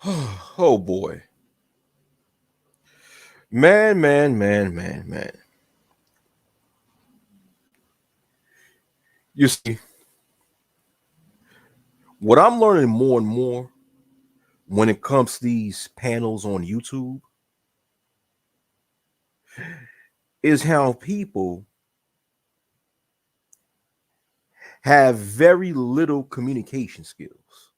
Oh boy. Man. You see, what I'm learning more and more when it comes to these panels on YouTube is how people have very little communication skills.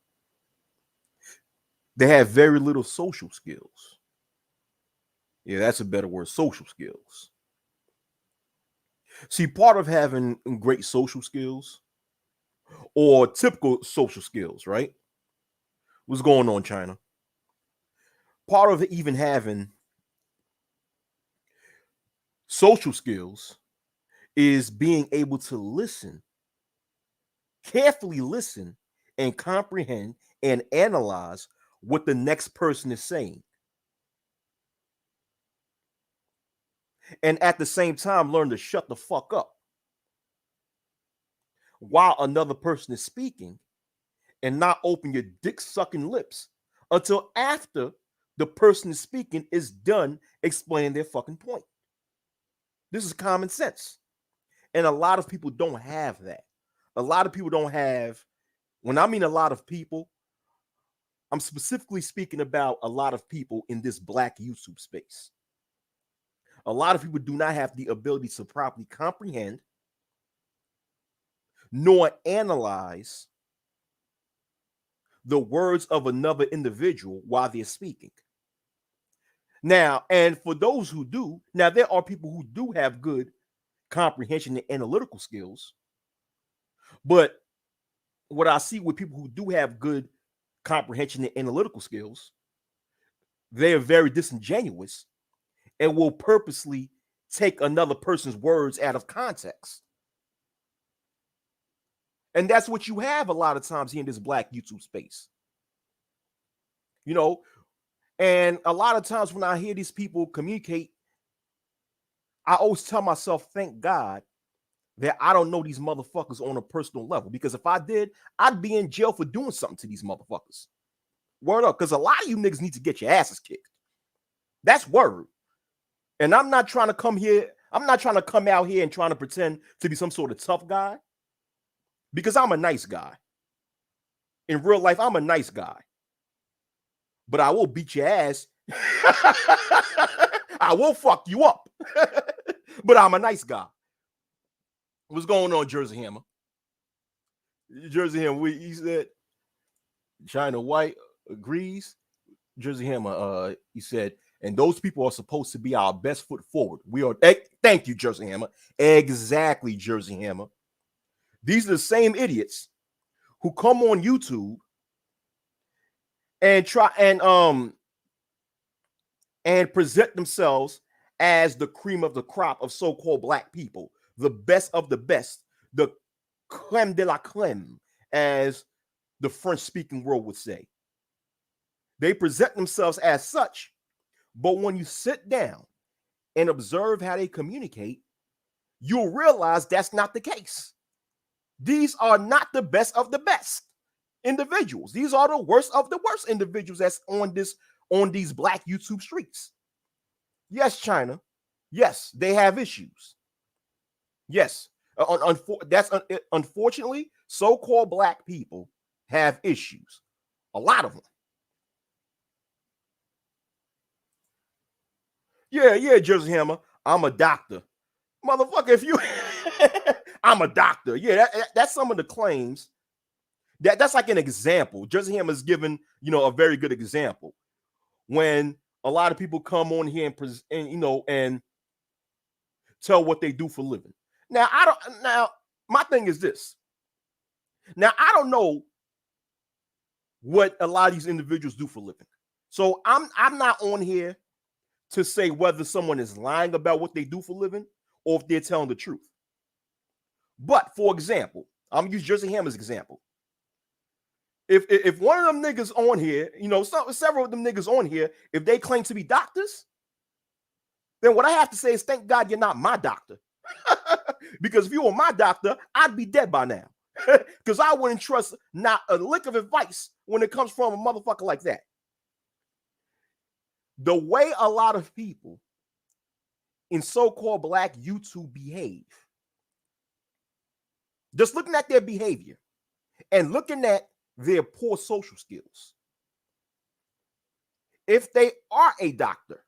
They have very little social skills. Yeah, that's a better word, social skills. See, part of having great social skills or typical social skills, right? What's going on, China? Part of even having social skills is being able to listen, carefully listen, and comprehend and analyze what the next person is saying. And at the same time, learn to shut the fuck up while another person is speaking and not open your dick sucking lips until after the person is speaking is done explaining their fucking point. This is common sense. And a lot of people don't have that. A lot of people don't have, when I mean a lot of people, I'm specifically speaking about a lot of people in this black YouTube space. A lot of people do not have the ability to properly comprehend nor analyze the words of another individual while they're speaking. Now, and for those who do, now there are people who do have good comprehension and analytical skills, but what I see with people who do have good comprehension and analytical skills, they are very disingenuous and will purposely take another person's words out of context. And that's what you have a lot of times here in this black YouTube space. You know, and a lot of times when I hear these people communicate, I always tell myself, thank God that I don't know these motherfuckers on a personal level. Because if I did, I'd be in jail for doing something to these motherfuckers. Word up. Because a lot of you niggas need to get your asses kicked. That's word. And I'm not trying to come here. I'm not trying to come out here and trying to pretend to be some sort of tough guy. Because I'm a nice guy. In real life, I'm a nice guy. But I will beat your ass. I will fuck you up. But I'm a nice guy. What's going on, Jersey Hammer? Jersey Hammer, he said China White agrees. Jersey Hammer, he said, and those people are supposed to be our best foot forward. We are. Thank you, Jersey Hammer. Exactly, Jersey Hammer. These are the same idiots who come on YouTube and try and present themselves as the cream of the crop of so-called black people, the best of the best, the creme de la creme, as the French-speaking world would say. They present themselves as such, but when you sit down and observe how they communicate, you'll realize that's not the case. These are not the best of the best individuals. These are the worst of the worst individuals that's on these black YouTube streets. Yes, China. Yes, they have issues. Yes, unfortunately, so-called black people have issues. A lot of them. Yeah, Jersey Hammer. I'm a doctor. Motherfucker, if you I'm a doctor. Yeah, that's some of the claims. That's like an example. Jersey Hammer is given, a very good example. When a lot of people come on here and tell what they do for a living. Now, my thing is this. Now, I don't know what a lot of these individuals do for a living. So I'm not on here to say whether someone is lying about what they do for a living or if they're telling the truth. But for example, I'm gonna use Jersey Hammer's example. If one of them niggas on here, several of them niggas on here, if they claim to be doctors, then what I have to say is thank God you're not my doctor. Because if you were my doctor, I'd be dead by now. Because I wouldn't trust not a lick of advice when it comes from a motherfucker like that. The way a lot of people in so-called black YouTube behave, just looking at their behavior and looking at their poor social skills, if they are a doctor,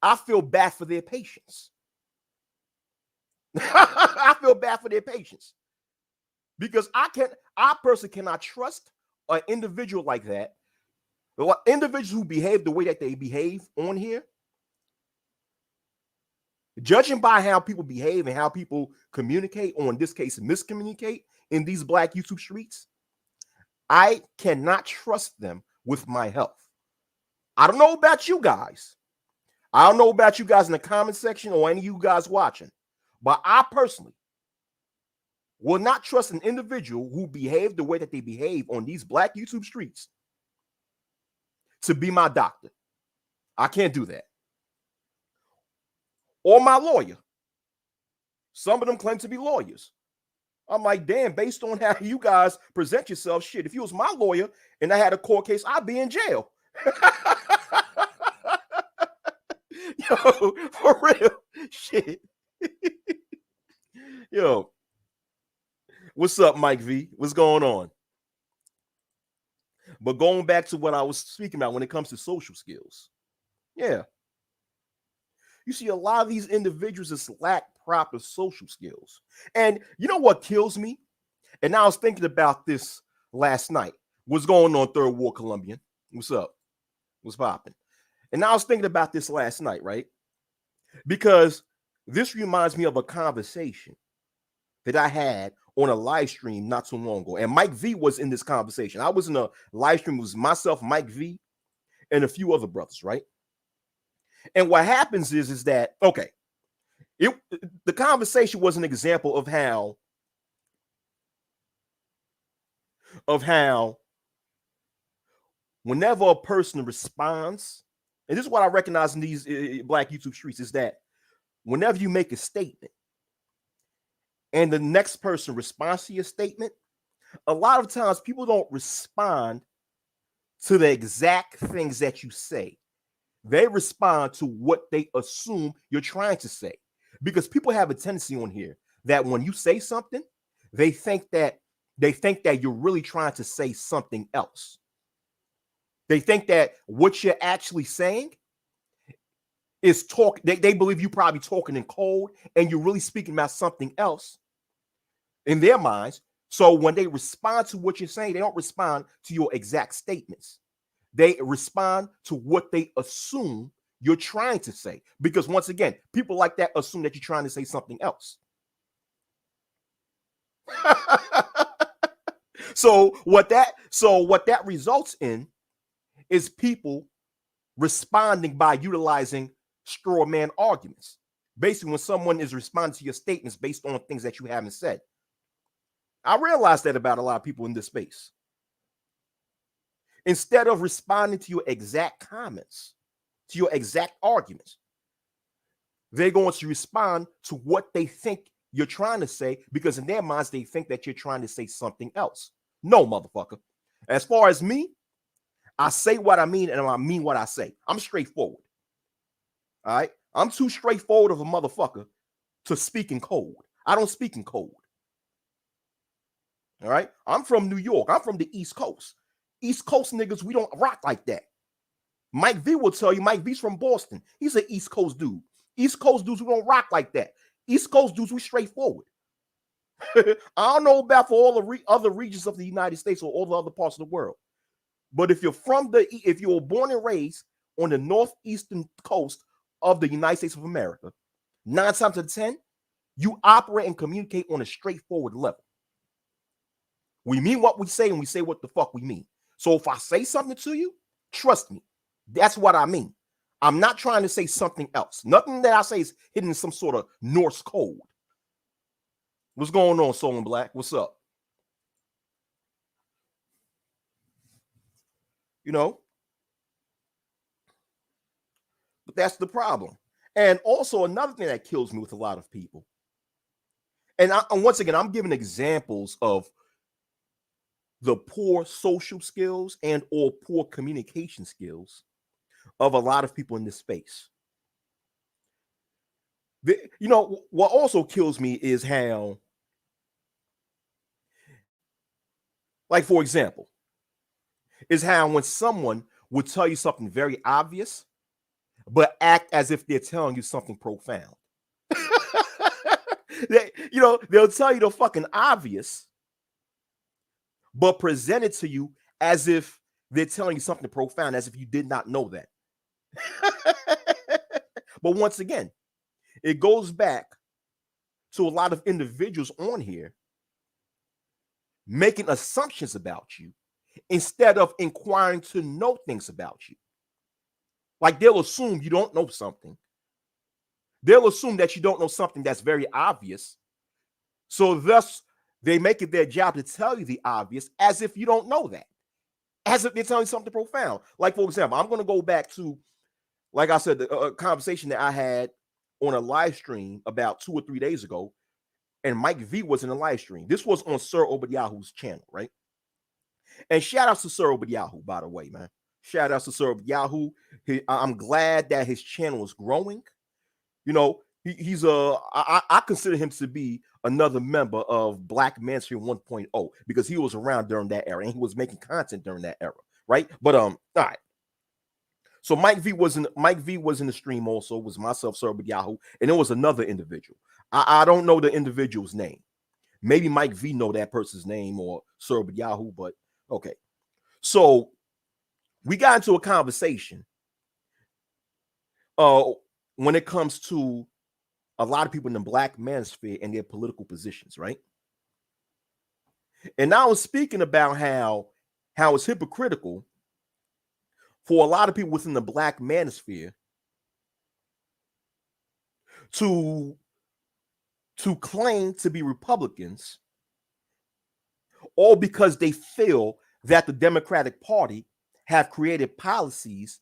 I feel bad for their patients. I feel bad for their patients because I personally cannot trust an individual like that. Individuals who behave the way that they behave on here, judging by how people behave and how people communicate, or in this case, miscommunicate in these black YouTube streets, I cannot trust them with my health. I don't know about you guys. I don't know about you guys in the comment section or any of you guys watching, but I personally will not trust an individual who behave the way that they behave on these black YouTube streets to be my doctor. I can't do that. Or my lawyer. Some of them claim to be lawyers. I'm like, damn, based on how you guys present yourself, shit, if you was my lawyer and I had a court case, I'd be in jail. Yo, for real. Shit. Yo. What's up, Mike V? What's going on? But going back to what I was speaking about when it comes to social skills. Yeah. You see a lot of these individuals just lack proper social skills. And you know what kills me? And I was thinking about this last night. What's going on, Third War Colombian? What's up? What's popping? And I was thinking about this last night, right? Because this reminds me of a conversation that I had on a live stream not too long ago. And Mike V was in this conversation. I was in a live stream. It was myself, Mike V, and a few other brothers, right? And what happens is that, okay, the conversation was an example of how whenever a person responds, and this is what I recognize in these black YouTube streets, is that whenever you make a statement and the next person responds to your statement, a lot of times people don't respond to the exact things that you say. They respond to what they assume you're trying to say. Because people have a tendency on here that when you say something, they think that you're really trying to say something else. They think that what you're actually saying is talk. They believe you probably talking in code and you're really speaking about something else in their minds. So when they respond to what you're saying, they don't respond to your exact statements. They respond to what they assume you're trying to say. Because once again, people like that assume that you're trying to say something else. So what that results in is people responding by utilizing straw man arguments. Basically, when someone is responding to your statements based on things that you haven't said. I realize that about a lot of people in this space. Instead of responding to your exact comments, to your exact arguments, they're going to respond to what they think you're trying to say, because in their minds, they think that you're trying to say something else. No, motherfucker. As far as me, I say what I mean, and I mean what I say. I'm straightforward. All right? I'm too straightforward of a motherfucker to speak in code. I don't speak in code. All right? I'm from New York. I'm from the East Coast. East Coast niggas, we don't rock like that. Mike V will tell you, Mike V's from Boston. He's an East Coast dude. East Coast dudes, we don't rock like that. East Coast dudes, we straightforward. I don't know about for all the other regions of the United States or all the other parts of the world. But if you were born and raised on the northeastern coast of the United States of America, 9 times out of 10, you operate and communicate on a straightforward level. We mean what we say and we say what the fuck we mean. So if I say something to you, trust me, that's what I mean. I'm not trying to say something else. Nothing that I say is hidden in some sort of Norse code. What's going on, Soul and Black? What's up? You know? But that's the problem. And also another thing that kills me with a lot of people. And once again, I'm giving examples of the poor social skills and or poor communication skills of a lot of people in this space. You know, what also kills me is how, like, for example, is how when someone would tell you something very obvious, but act as if they're telling you something profound. You know, they'll tell you the fucking obvious, but present it to you as if they're telling you something profound, as if you did not know that. But once again, it goes back to a lot of individuals on here making assumptions about you instead of inquiring to know things about you. Like, they'll assume you don't know something. They'll assume that you don't know something that's very obvious. So thus, they make it their job to tell you the obvious as if you don't know that. As if they're telling you something profound. Like, for example, I'm going to go back to, like I said, a conversation that I had on a live stream about 2 or 3 days ago, and Mike V was in the live stream. This was on Sir Obadiah's channel, right? And shout outs to Sir Obadiah, by the way, man. Shout outs to Sir Obadiah. I'm glad that his channel is growing. You know, I consider him to be another member of Black Manosphere 1.0 because he was around during that era and he was making content during that era, right? But all right. So Mike V was in the stream also, was myself, Sir Obadiah, and there was another individual. I don't know the individual's name. Maybe Mike V know that person's name or Sir Obadiah, but okay. So we got into a conversation when it comes to a lot of people in the Black manosphere and their political positions, right? And I was speaking about how it's hypocritical for a lot of people within the Black manosphere to claim to be Republicans, all because they feel that the Democratic Party have created policies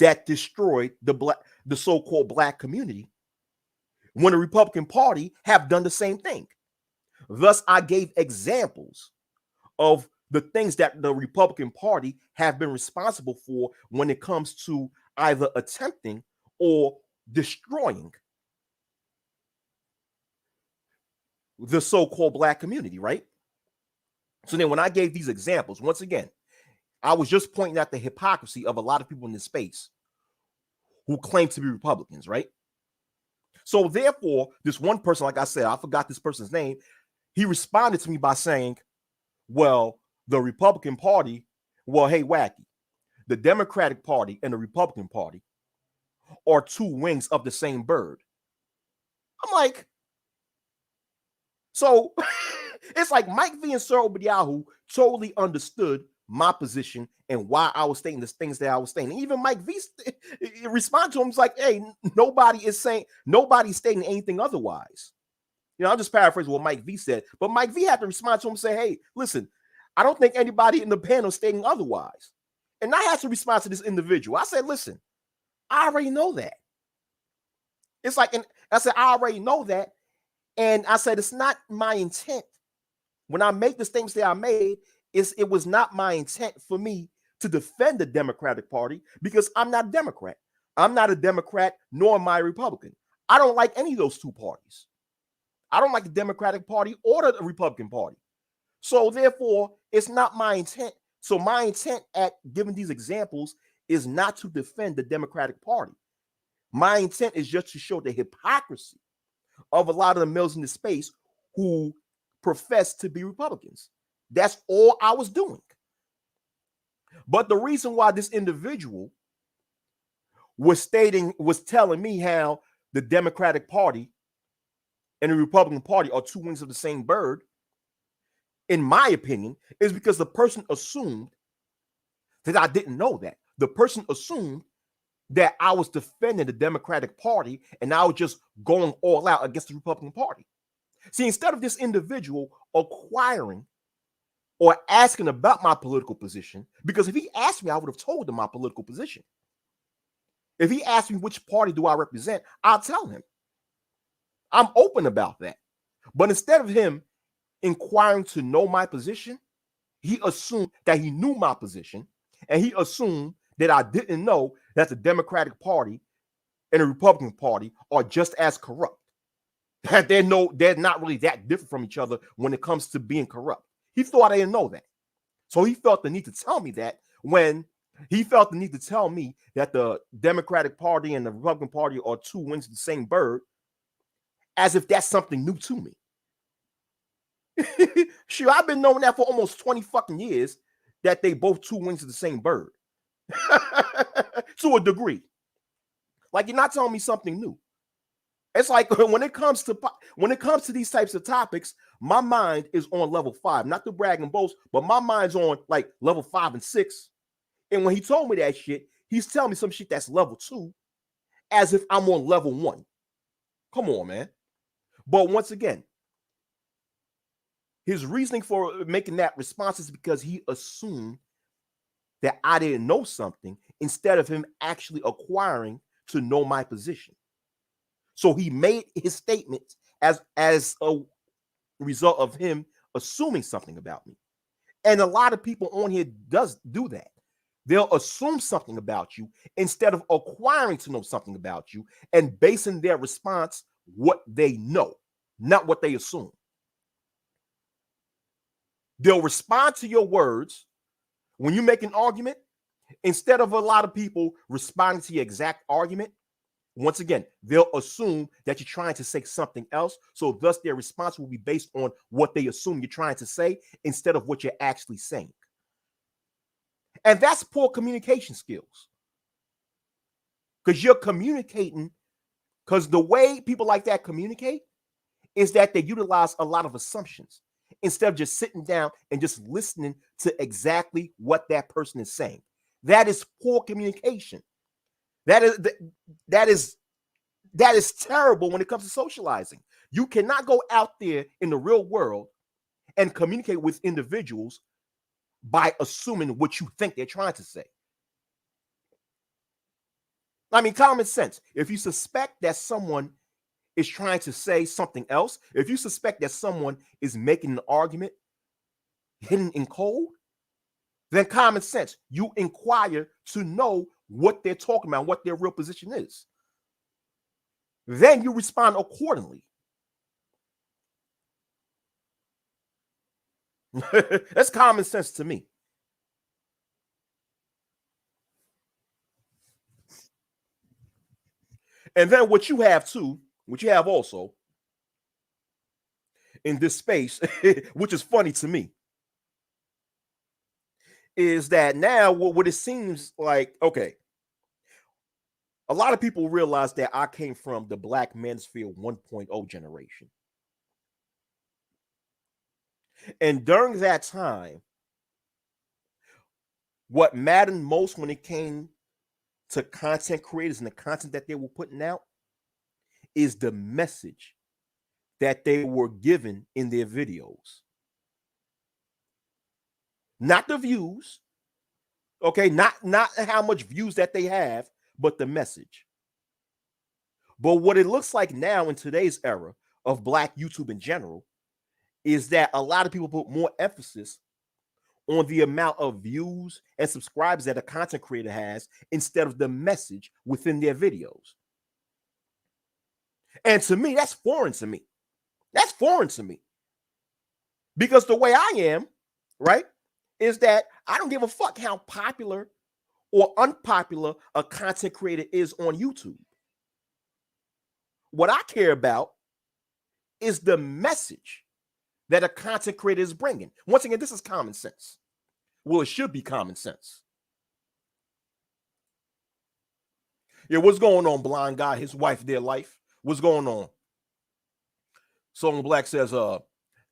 that destroyed the so-called Black community, when the Republican Party have done the same thing. Thus, I gave examples of the things that the Republican Party have been responsible for when it comes to either attempting or destroying the so-called Black community, right? So then when I gave these examples, once again, I was just pointing out the hypocrisy of a lot of people in this space who claim to be Republicans, right? So therefore, this one person, like I said, I forgot this person's name, he responded to me by saying, well, the Republican Party, well, hey, Wacky, the Democratic Party and the Republican Party are two wings of the same bird. I'm like, so it's like Mike V and Sir Obadiah totally understood my position and why I was stating the things that I was stating. Even Mike V responded to him. It's like, hey, nobody's stating anything otherwise. You know, I'll just paraphrase what Mike V said, but Mike V had to respond to him and say, hey, listen, I don't think anybody in the panel is stating otherwise. And I had to respond to this individual. I said, listen, I already know that. It's like, and I said, I already know that. And I said, it's not my intent. When I make the statements that I made, it was not my intent for me to defend the Democratic Party because I'm not a Democrat. I'm not a Democrat, nor am I a Republican. I don't like any of those two parties. I don't like the Democratic Party or the Republican Party. So therefore, it's not my intent. So my intent at giving these examples is not to defend the Democratic Party. My intent is just to show the hypocrisy of a lot of the males in the space who profess to be Republicans. That's all I was doing. But the reason why this individual was telling me how the Democratic Party and the Republican Party are two wings of the same bird, in my opinion, is because the person assumed that I didn't know that. The person assumed that I was defending the Democratic Party and I was just going all out against the Republican Party. See, instead of this individual acquiring or asking about my political position, because if he asked me, I would have told him my political position. If he asked me which party do I represent, I'll tell him. I'm open about that. But instead of him inquiring to know my position, he assumed that he knew my position, and he assumed that I didn't know that the Democratic Party and the Republican Party are just as corrupt. That they're not really that different from each other when it comes to being corrupt. He thought I didn't know that. So he felt the need to tell me that when he felt the need to tell me that the Democratic Party and the Republican Party are two wings of the same bird, as if that's something new to me. Sure, I've been knowing that for almost 20 fucking years, that they both two wings of the same bird. To a degree. Like, you're not telling me something new. It's like when it comes to these types of topics, my mind is on level 5. Not to brag and boast, but my mind's on like level 5 and 6. And when he told me that shit, he's telling me some shit that's level 2, as if I'm on level 1. Come on, man. But once again, his reasoning for making that response is because he assumed that I didn't know something instead of him actually acquiring to know my position. So he made his statement as a result of him assuming something about me. And a lot of people on here does do that. They'll assume something about you instead of acquiring to know something about you and basing their response what they know, not what they assume. They'll respond to your words when you make an argument instead of a lot of people responding to your exact argument. Once again, they'll assume that you're trying to say something else. So thus their response will be based on what they assume you're trying to say instead of what you're actually saying. And that's poor communication skills. Because you're communicating, because the way people like that communicate is that they utilize a lot of assumptions instead of just sitting down and just listening to exactly what that person is saying. That is poor communication. That is terrible when it comes to socializing. You cannot go out there in the real world and communicate with individuals by assuming what you think they're trying to say. I mean, common sense. If you suspect that someone is trying to say something else, if you suspect that someone is making an argument hidden in code, then common sense, you inquire to know what they're talking about, what their real position is. Then you respond accordingly. That's common sense to me. And then what you have also in this space, which is funny to me, is that now what it seems like, okay, a lot of people realize that I came from the Black Manosphere 1.0 generation. And during that time, what mattered most when it came to content creators and the content that they were putting out is the message that they were given in their videos. Not the views, okay, not how much views that they have, but the message. But what it looks like now in today's era of Black YouTube in general is that a lot of people put more emphasis on the amount of views and subscribers that a content creator has instead of the message within their videos. And to me, that's foreign to me. That's foreign to me. Because the way I am, right, is that I don't give a fuck how popular or unpopular a content creator is on YouTube. What I care about is the message that a content creator is bringing. Once again, this is common sense. Well, it should be common sense. Yeah, what's going on, blind guy? His wife, their life. What's going on? Song Black says,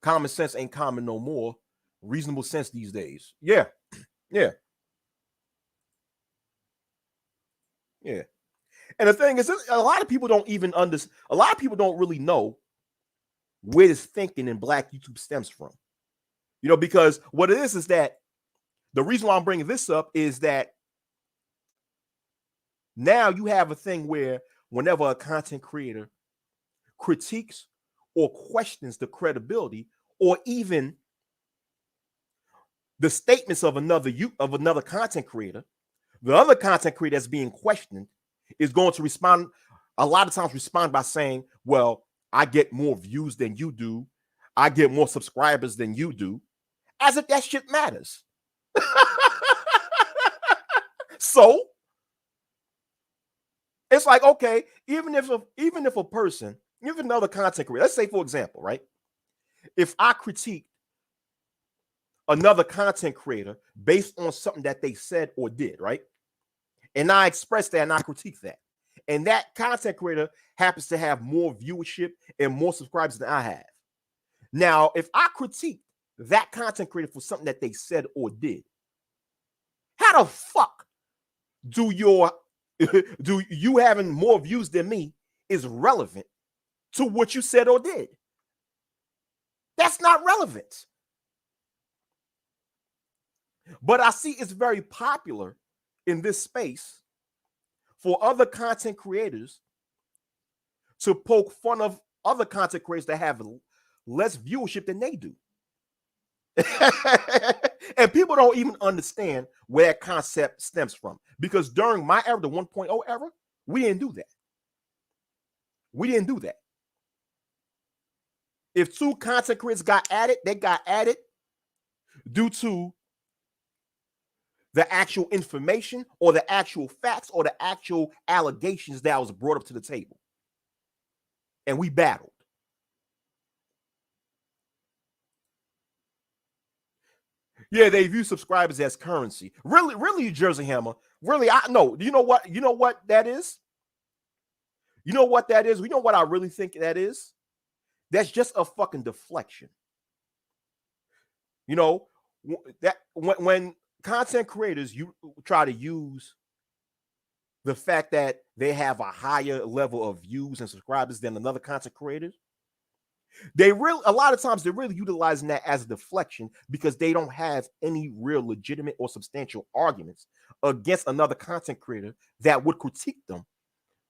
common sense ain't common no more. Reasonable sense these days. Yeah. Yeah. Yeah. And the thing is, a lot of people don't even understand. A lot of people don't really know where this thinking in Black YouTube stems from. You know, because what it is that the reason why I'm bringing this up is that now you have a thing where whenever a content creator critiques or questions the credibility or even the statements of another content creator, The other content creator that's being questioned is going to respond, a lot of times respond by saying, well, I get more views than you do. I get more subscribers than you do, as if that shit matters. So it's like, okay, even if a person, even another content creator, let's say for example, right? If I critique another content creator based on something that they said or did, right? And I express that and I critique that. And that content creator happens to have more viewership and more subscribers than I have. Now, if I critique that content creator for something that they said or did, how the fuck do you having more views than me is relevant to what you said or did? That's not relevant. But I see it's very popular in this space for other content creators to poke fun of other content creators that have less viewership than they do. And people don't even understand where that concept stems from. Because during my era, the 1.0 era, we didn't do that. We didn't do that. If two content creators got at it, they got at it due to the actual information or the actual facts or the actual allegations that was brought up to the table. And we battled. Yeah, they view subscribers as currency. Really, Jersey Hammer. Really, I know. You know what? You know what that is? You know what that is? You know what I really think that is? That's just a fucking deflection. You know, that when content creators you try to use the fact that they have a higher level of views and subscribers than another content creator, a lot of times they're really utilizing that as a deflection because they don't have any real legitimate or substantial arguments against another content creator that would critique them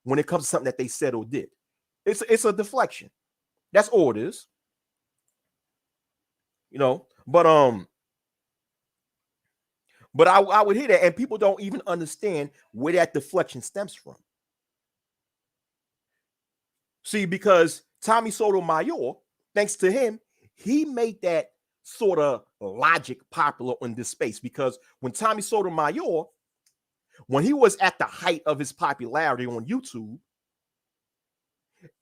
when it comes to something that they said or did. It's a deflection. That's all it is. You know, but I would hear that, and people don't even understand where that deflection stems from. See, because Tommy Sotomayor, thanks to him, he made that sort of logic popular in this space. Because when Tommy Sotomayor, when he was at the height of his popularity on YouTube,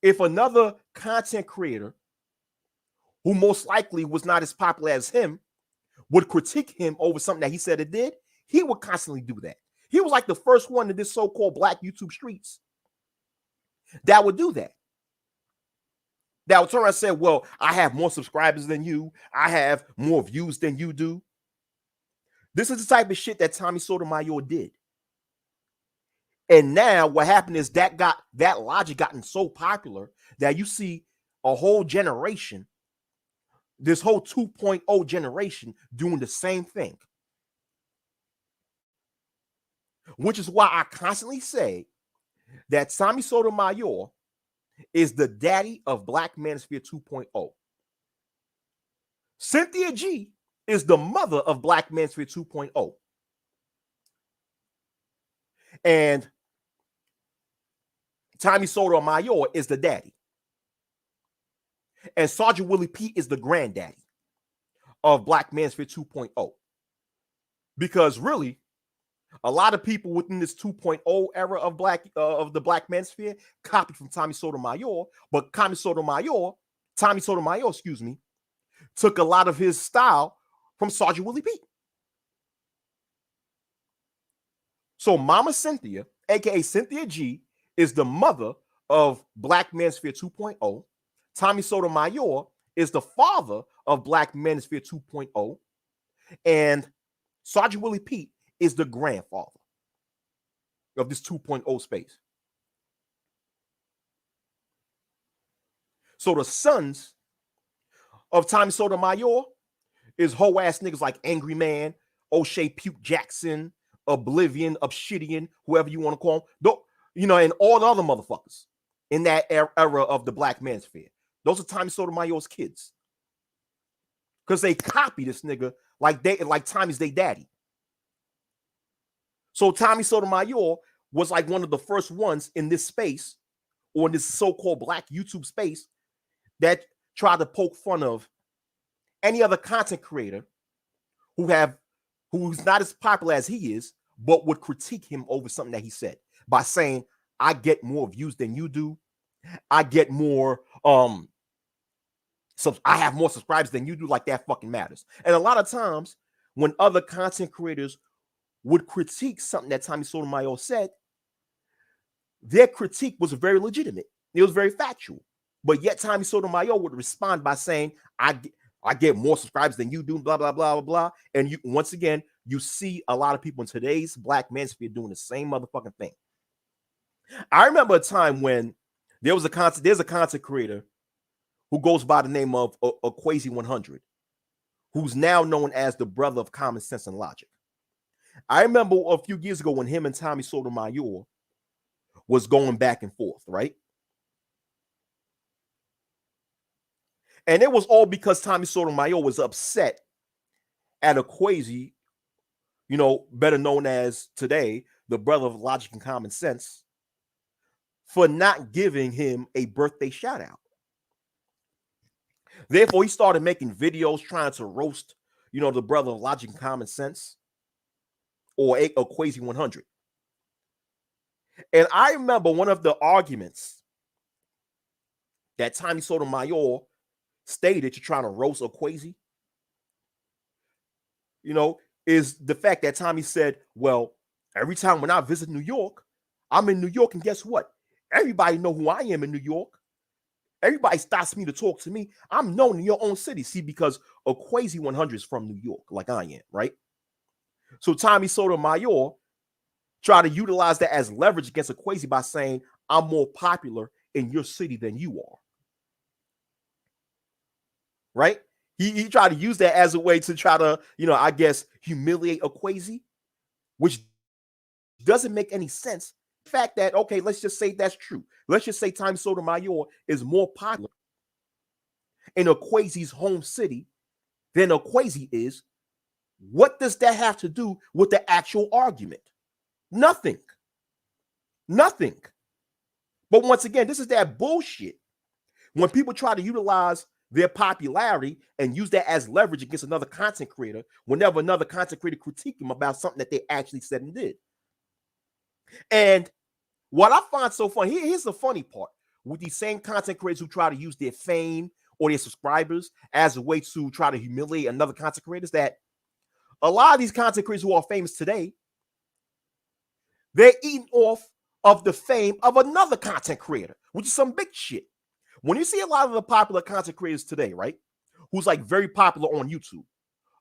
if another content creator who most likely was not as popular as him would critique him over something that he said it did, he would constantly do that. He was like the first one in this so-called black YouTube streets that would do that. That would turn around and say, well, I have more subscribers than you. I have more views than you do. This is the type of shit that Tommy Sotomayor did. And now what happened is that logic gotten so popular that you see a whole generation, this whole 2.0 generation doing the same thing. Which is why I constantly say that Tommy Sotomayor is the daddy of Black Manosphere 2.0. Cynthia G is the mother of Black Manosphere 2.0. And Tommy Sotomayor is the daddy. And Sergeant Willie P is the granddaddy of Black Manosphere 2.0. Because really, a lot of people within this 2.0 era of the Black Manosphere copied from Tommy Sotomayor, but Tommy Sotomayor, took a lot of his style from Sergeant Willie P. So Mama Cynthia, aka Cynthia G, is the mother of Black Manosphere 2.0. Tommy Sotomayor is the father of Black Manosphere 2.0. And Sergeant Willie P is the grandfather of this 2.0 space. So the sons of Tommy Sotomayor is whole ass niggas like Angry Man, O'Shea Puke Jackson, Oblivion, Obsidian, whoever you want to call them, you know, and all the other motherfuckers in that era of the Black Manosphere. Those are Tommy Sotomayor's kids. Because they copy this nigga like Tommy's their daddy. So Tommy Sotomayor was like one of the first ones in this space, or in this so-called black YouTube space, that tried to poke fun of any other content creator who's not as popular as he is, but would critique him over something that he said by saying, I get more views than you do. I get more, so I have more subscribers than you do, like that fucking matters. And a lot of times when other content creators would critique something that Tommy Sotomayor said, their critique was very legitimate. It was very factual. But yet Tommy Sotomayor would respond by saying, I get more subscribers than you do, blah, blah, blah, blah, blah. And you, once again, you see a lot of people in today's black manosphere doing the same motherfucking thing. I remember a time when there's a content creator who goes by the name of Equazi 100, who's now known as the brother of Common Sense and Logic. I remember a few years ago when him and Tommy Sotomayor was going back and forth, right? And it was all because Tommy Sotomayor was upset at Equazi, you know, better known as today, the brother of Logic and Common Sense, for not giving him a birthday shout out. Therefore, he started making videos trying to roast, you know, the brother of Logic and Common Sense, or Equazi 100. And I remember one of the arguments that Tommy Sotomayor stated to try to roast Equazi, you know, is the fact that Tommy said, well, every time when I visit New York, I'm in New York, and guess what? Everybody know who I am in New York. Everybody stops me to talk to me. I'm known in your own city. See, because Equazi 100 is from New York, like I am, right? So Tommy Sotomayor tried to utilize that as leverage against Equazi by saying, I'm more popular in your city than you are. Right? He tried to use that as a way to try to, you know, I guess, humiliate Equazi, which doesn't make any sense. The fact that, okay, let's just say that's true. Let's just say Tommy Sotomayor is more popular in Equazi's home city than Equazi is. What does that have to do with the actual argument? Nothing. Nothing. But once again, this is that bullshit. When people try to utilize their popularity and use that as leverage against another content creator, whenever another content creator critique them about something that they actually said and did. And what I find so funny, here's the funny part with these same content creators who try to use their fame or their subscribers as a way to try to humiliate another content creator, is that a lot of these content creators who are famous today, they're eating off of the fame of another content creator, which is some big shit. When you see a lot of the popular content creators today, right, who's like very popular on YouTube,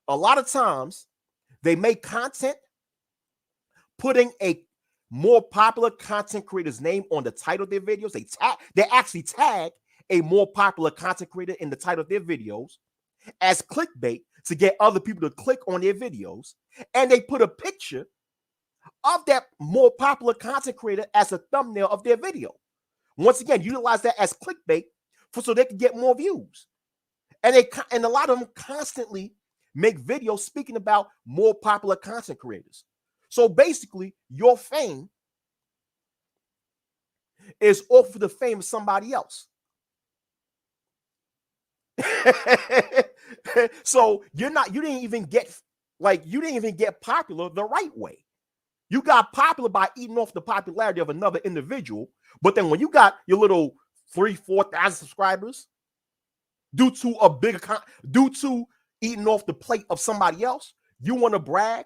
a lot of times they make content putting a more popular content creator's name on the title of their videos. They actually tag a more popular content creator in the title of their videos as clickbait to get other people to click on their videos. And they put a picture of that more popular content creator as a thumbnail of their video. Once again, utilize that as clickbait so they can get more views. And a lot of them constantly make videos speaking about more popular content creators. So basically, your fame is off of the fame of somebody else. So you didn't even get popular the right way. You got popular by eating off the popularity of another individual. But then when you got your little 3,000-4,000 subscribers due to eating off the plate of somebody else, you want to brag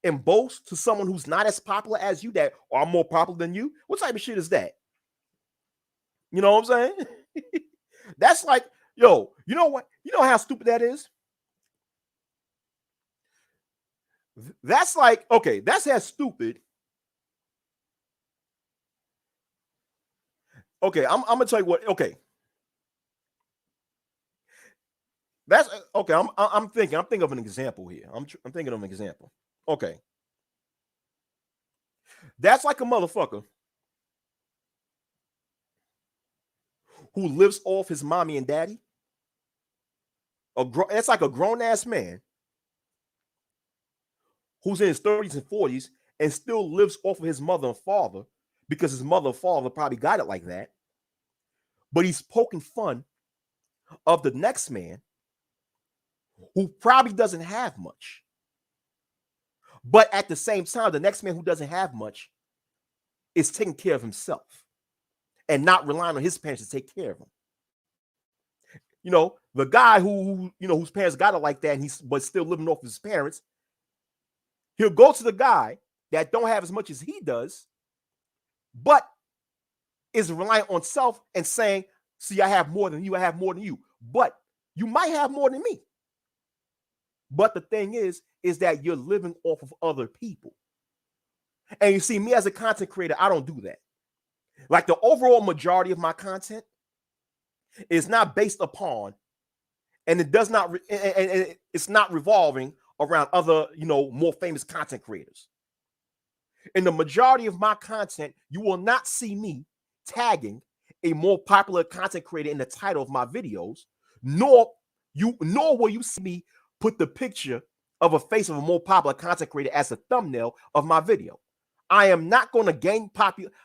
and boast to someone who's not as popular as you, that are more popular than you? What type of shit is that? You know what I'm saying? That's like, yo, you know what? You know how stupid that is? That's like, okay, that's as stupid. Okay, I'm gonna tell you what. Okay, that's okay. I'm thinking of an example here. I'm thinking of an example. Okay, that's like a motherfucker who lives off his mommy and daddy. That's like a grown ass man who's in his 30s and 40s and still lives off of his mother and father because his mother and father probably got it like that. But he's poking fun of the next man who probably doesn't have much. But at the same time, the next man who doesn't have much is taking care of himself and not relying on his parents to take care of him. You know, the guy who whose parents got it like that, and he's but still living off his parents, he'll go to the guy that don't have as much as he does, but is relying on self and saying, see, I have more than you, I have more than you, but you might have more than me. But the thing is that you're living off of other people. And you see, me as a content creator, I don't do that. Like the overall majority of my content is not based upon, and it does not, and it's not revolving around other, more famous content creators. In the majority of my content, you will not see me tagging a more popular content creator in the title of my videos, nor will you see me put the picture of a face of a more popular content creator as a thumbnail of my video. I am not going to gain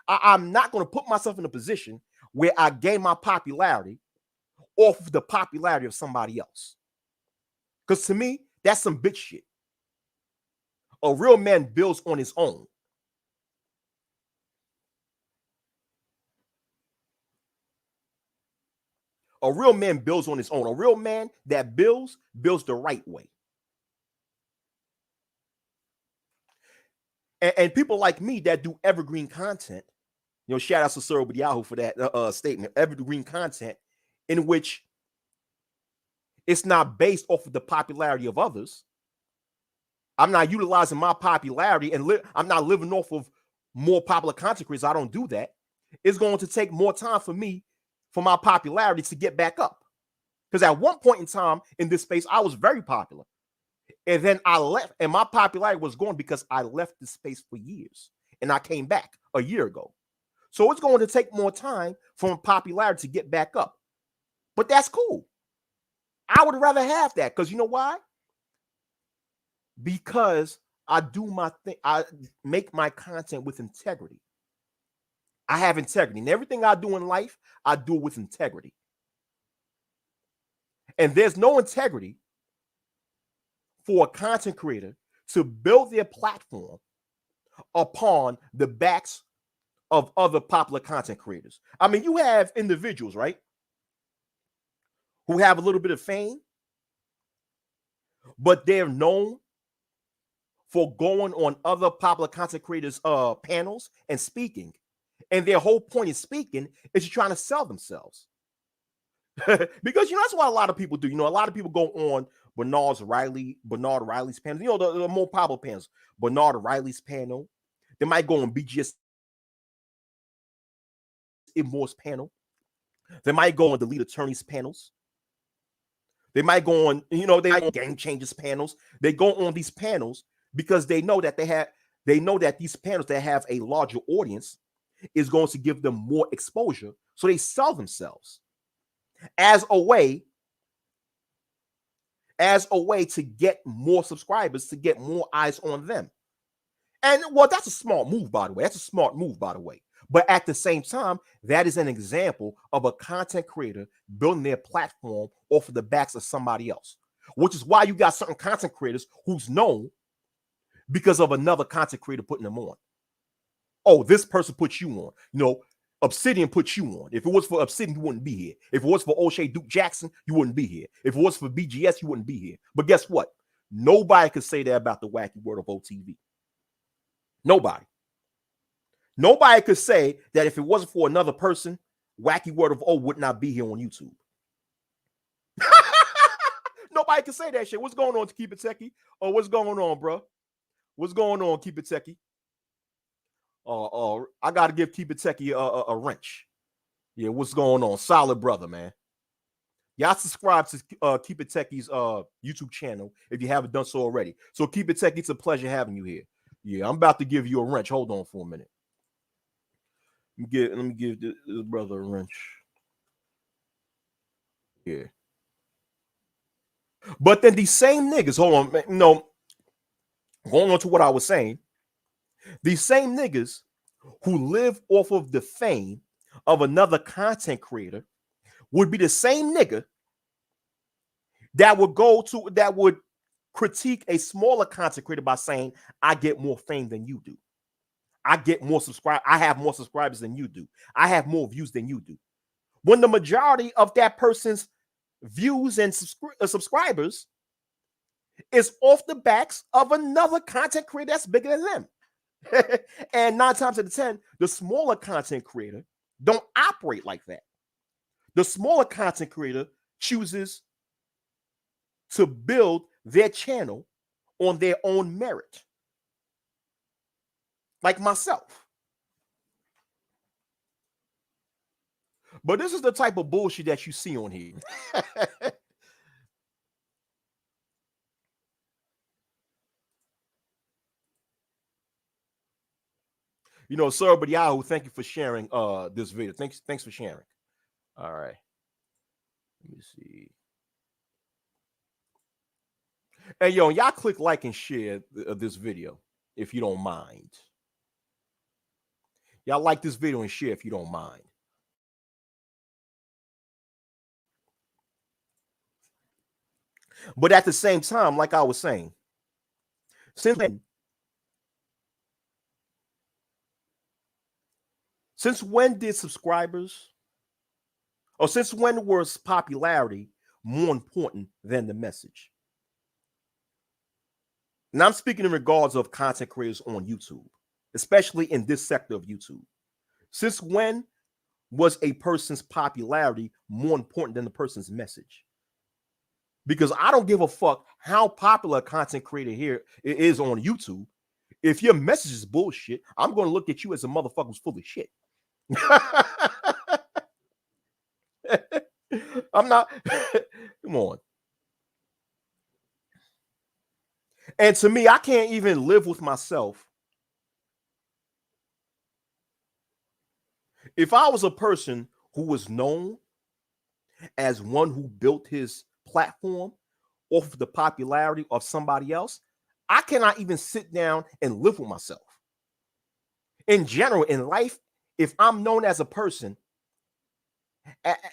I'm not going to put myself in a position where I gain my popularity off of the popularity of somebody else. Because to me, that's some bitch shit. A real man builds on his own. A real man builds on his own. A real man that builds the right way. And people like me that do evergreen content, shout out to Sir Yahoo for that statement. Evergreen content in which it's not based off of the popularity of others. I'm not utilizing my popularity and I'm not living off of more popular content creators. I don't do that. It's going to take more time for me, for my popularity to get back up. Because at one point in time in this space, I was very popular. And then I left, and my popularity was gone because I left the space for years. And I came back a year ago. So it's going to take more time for my popularity to get back up. But that's cool. I would rather have that, because you know why? Because I do my thing. I make my content with integrity. I have integrity. And everything I do in life, I do it with integrity. And there's no integrity for a content creator to build their platform upon the backs of other popular content creators. I mean, you have individuals, right, who have a little bit of fame, but they're known for going on other popular content creators' panels and speaking. And their whole point in speaking is trying to sell themselves. Because, that's what a lot of people do. A lot of people go on Bernard Riley's panel, the more popular panels. Bernard Riley's panel. They might go on BGS Immore's panel. They might go on the lead attorneys panels. They might go on, they might go on Game Changers panels. They go on these panels because they know that these panels that have a larger audience is going to give them more exposure. So they sell themselves as a way to get more subscribers, to get more eyes on them. And well, that's a smart move, by the way. But at the same time, that is an example of a content creator building their platform off of the backs of somebody else, which is why you got certain content creators who's known because of another content creator putting them on. Oh, this person put you on. Obsidian put you on. If it was for Obsidian, you wouldn't be here. If it was for O'Shea Duke Jackson, you wouldn't be here. If it was for BGS, you wouldn't be here. But guess what? Nobody could say that about the Wacky World of OTV. Nobody. Nobody could say that if it wasn't for another person, Wacky World of O would not be here on YouTube. Nobody can say that shit. What's going on, Keep It Techie? Oh, what's going on, bro? What's going on, Keep It Techie? I gotta give Keep It Techie a wrench. Yeah, what's going on? Solid brother, man. Y'all subscribe to Keep It Techie's YouTube channel if you haven't done so already. So Keep It Techie, it's a pleasure having you here. Yeah, I'm about to give you a wrench. Hold on for a minute. Let me give this brother a wrench. Yeah. But then these same niggas, hold on, going on to what I was saying, These same niggas who live off of the fame of another content creator would be the same nigga that would critique a smaller content creator by saying, I get more fame than you do. I get more subscribers. I have more subscribers than you do. I have more views than you do. When the majority of that person's views and subscribers is off the backs of another content creator that's bigger than them. And 9 times out of 10, the smaller content creator don't operate like that. The smaller content creator chooses to build their channel on their own merit. Like myself. But this is the type of bullshit that you see on here. You know, Sir but Yahoo, thank you for sharing this video. Thanks for sharing. All right. Let me see. Hey, yo, y'all click like and share this video if you don't mind. Y'all like this video and share if you don't mind. But at the same time, like I was saying, since when did subscribers, or since when was popularity more important than the message? And I'm speaking in regards of content creators on YouTube, especially in this sector of YouTube. Since when was a person's popularity more important than the person's message? Because I don't give a fuck how popular a content creator here is on YouTube. If your message is bullshit, I'm going to look at you as a motherfucker who's full of shit. I'm not. Come on. And to me, I can't even live with myself. If I was a person who was known as one who built his platform off of the popularity of somebody else, I cannot even sit down and live with myself. In general, in life, if I'm known as a person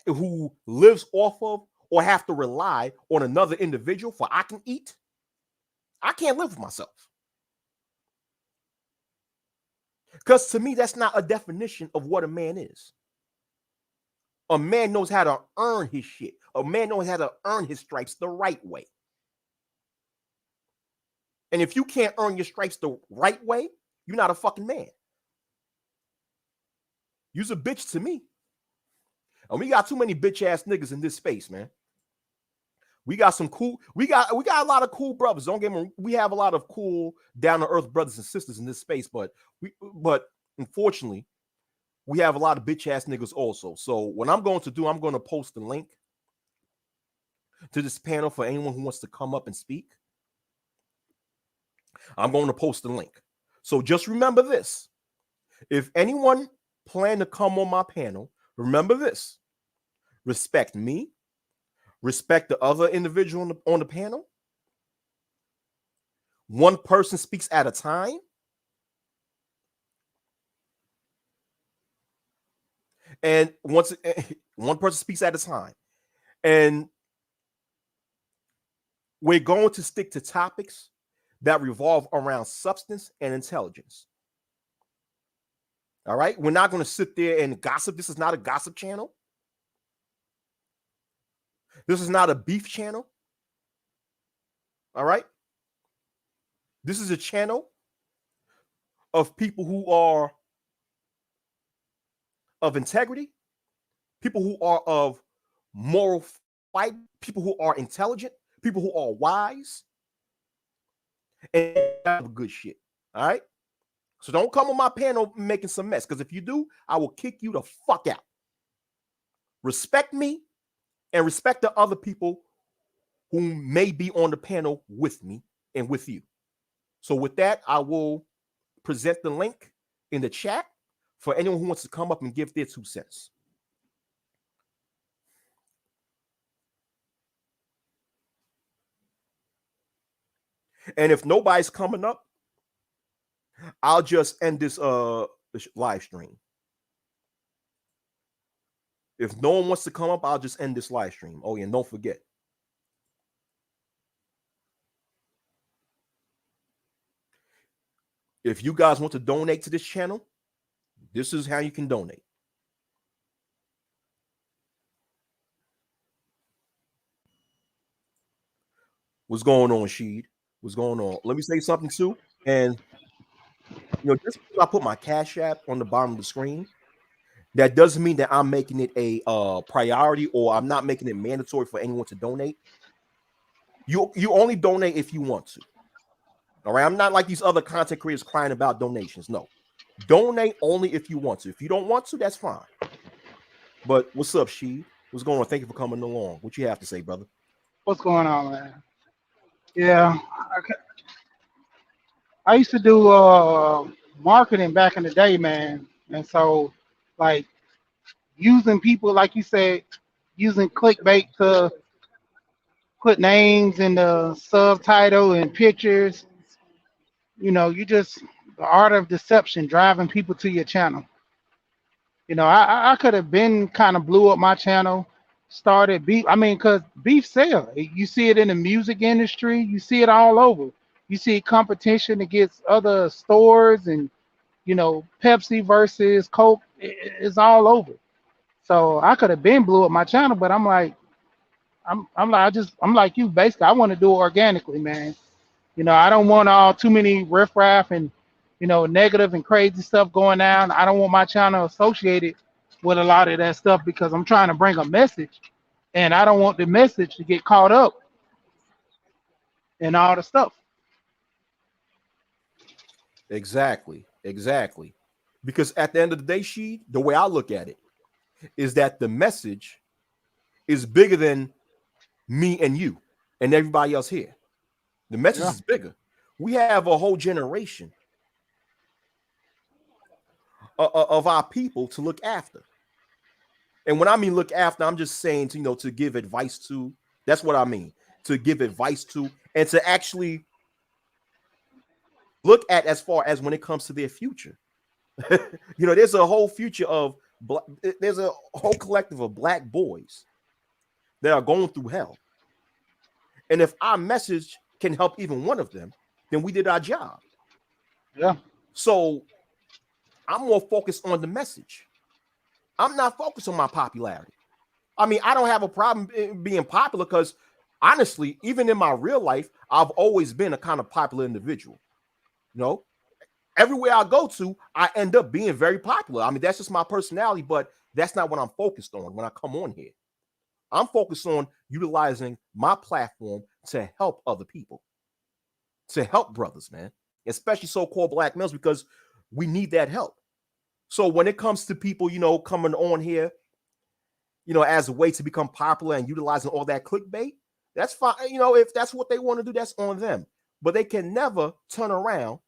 who lives off of or have to rely on another individual for I can eat, I can't live with myself. Because to me, that's not a definition of what a man is. A man knows how to earn his shit. A man knows how to earn his stripes the right way. And if you can't earn your stripes the right way, you're not a fucking man. You's a bitch to me. And we got too many bitch ass niggas in this space, man. We got some cool, we got a lot of cool brothers. Don't get me wrong, we have a lot of cool down to earth brothers and sisters in this space, but unfortunately, we have a lot of bitch ass niggas also. So what I'm going to do, I'm going to post the link to this panel for anyone who wants to come up and speak. I'm going to post the link. So just remember this. If anyone plan to come on my panel, remember this. Respect me. Respect the other individual on the panel. One person speaks at a time. And one person speaks at a time. And we're going to stick to topics that revolve around substance and intelligence. All right? We're not going to sit there and gossip. This is not a gossip channel. This is not a beef channel. All right? This is a channel of people who are of integrity, people who are of moral fight, people who are intelligent, people who are wise, and have good shit. All right? So don't come on my panel making some mess, because if you do, I will kick you the fuck out. Respect me and respect the other people who may be on the panel with me and with you. So with that, I will present the link in the chat for anyone who wants to come up and give their 2 cents. And if nobody's coming up, I'll just end this live stream. If no one wants to come up, I'll just end this live stream. Oh, yeah, and don't forget. If you guys want to donate to this channel, this is how you can donate. What's going on, Sheed? What's going on? Let me say something too. And just because I put my Cash App on the bottom of the screen, that doesn't mean that I'm making it a priority, or I'm not making it mandatory for anyone to donate. You only donate if you want to. All right. I'm not like these other content creators crying about donations. No. Donate only if you want to. If you don't want to, that's fine. But what's up, Sheed? What's going on? Thank you for coming along. What you have to say, brother? What's going on, man? Yeah, I used to do marketing back in the day, man. And so, like, using people, like you said, using clickbait to put names in the subtitle and pictures, the art of deception, driving people to your channel. I could have been kind of blew up my channel, started beef. I mean, because beef sell. You see it in the music industry. You see it all over. You see competition against other stores and, Pepsi versus Coke. It's all over. So I could have been blew up my channel, but I'm like, I'm like you. Basically, I want to do it organically, man. I don't want all too many riffraff and negative and crazy stuff going down. I don't want my channel associated with a lot of that stuff because I'm trying to bring a message, and I don't want the message to get caught up in all the stuff. Exactly. Because at the end of the day, Sheed, the way I look at it is that the message is bigger than me and you and everybody else here. The message is bigger. We have a whole generation of our people to look after. And when I mean look after, I'm just saying to give advice to. That's what I mean. To give advice to and to actually look at as far as when it comes to their future. There's a whole future of there's a whole collective of black boys that are going through hell. And if our message can help even one of them, then we did our job. Yeah. So I'm more focused on the message. I'm not focused on my popularity. I mean, I don't have a problem being popular because honestly, even in my real life, I've always been a kind of popular individual. Everywhere I go to, I end up being very popular. I mean, that's just my personality, but that's not what I'm focused on when I come on here. I'm focused on utilizing my platform to help other people, to help brothers, man, especially so-called black males, because we need that help. So when it comes to people, coming on here, as a way to become popular and utilizing all that clickbait, that's fine. If that's what they want to do, that's on them. But they can never turn around.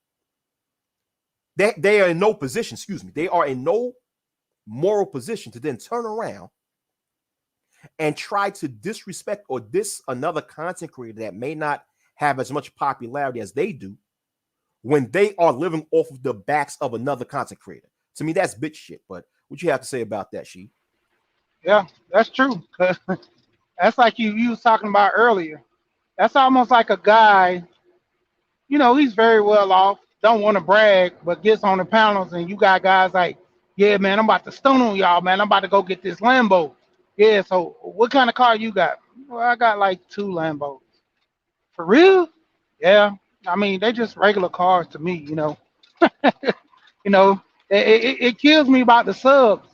They are in no position, excuse me. They are in no moral position to then turn around and try to disrespect or diss another content creator that may not have as much popularity as they do when they are living off of the backs of another content creator. To me, that's bitch shit. But what you have to say about that, She? Yeah, that's true. That's like you was talking about earlier. That's almost like a guy, he's very well off, don't want to brag, but gets on the panels and you got guys like, yeah, man, I'm about to stun on y'all, man. I'm about to go get this Lambo. Yeah, so what kind of car you got? Well, I got like 2 Lambos. For real? Yeah. I mean, they just regular cars to me. You know, it kills me about the subs.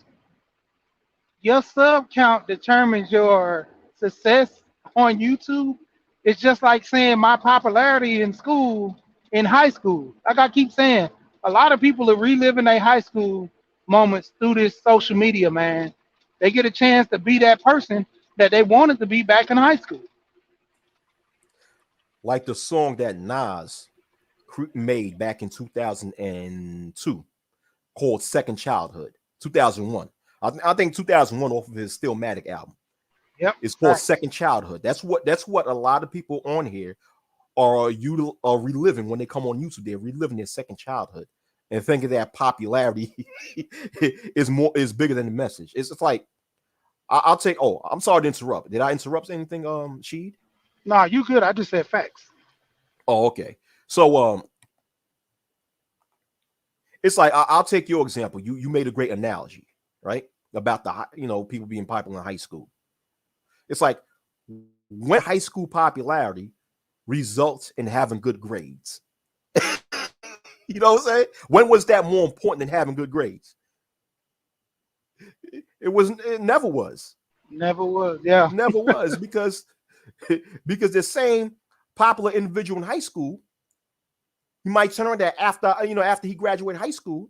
Your sub count determines your success on YouTube. It's just like saying my popularity in school, in high school. Like I keep saying, a lot of people are reliving their high school moments through this social media, man. They get a chance to be that person that they wanted to be back in high school. Like the song that Nas made back in 2002 called Second Childhood, 2001. I think 2001 off of his Stillmatic album. Yep. It's called Second Childhood. That's what a lot of people on here are reliving when they come on YouTube. They're reliving their second childhood and thinking that popularity is bigger than the message. It's like I'll take. Oh, I'm sorry to interrupt. Did I interrupt anything, Sheed? Nah, you good. I just said facts. Oh, okay. So it's like I'll take your example. You made a great analogy, right? About the people being popular in high school. It's like when high school popularity results in having good grades. You know what I'm saying? When was that more important than having good grades? It never was. Never was. Yeah. Never was because the same popular individual in high school, you might turn on that after he graduated high school,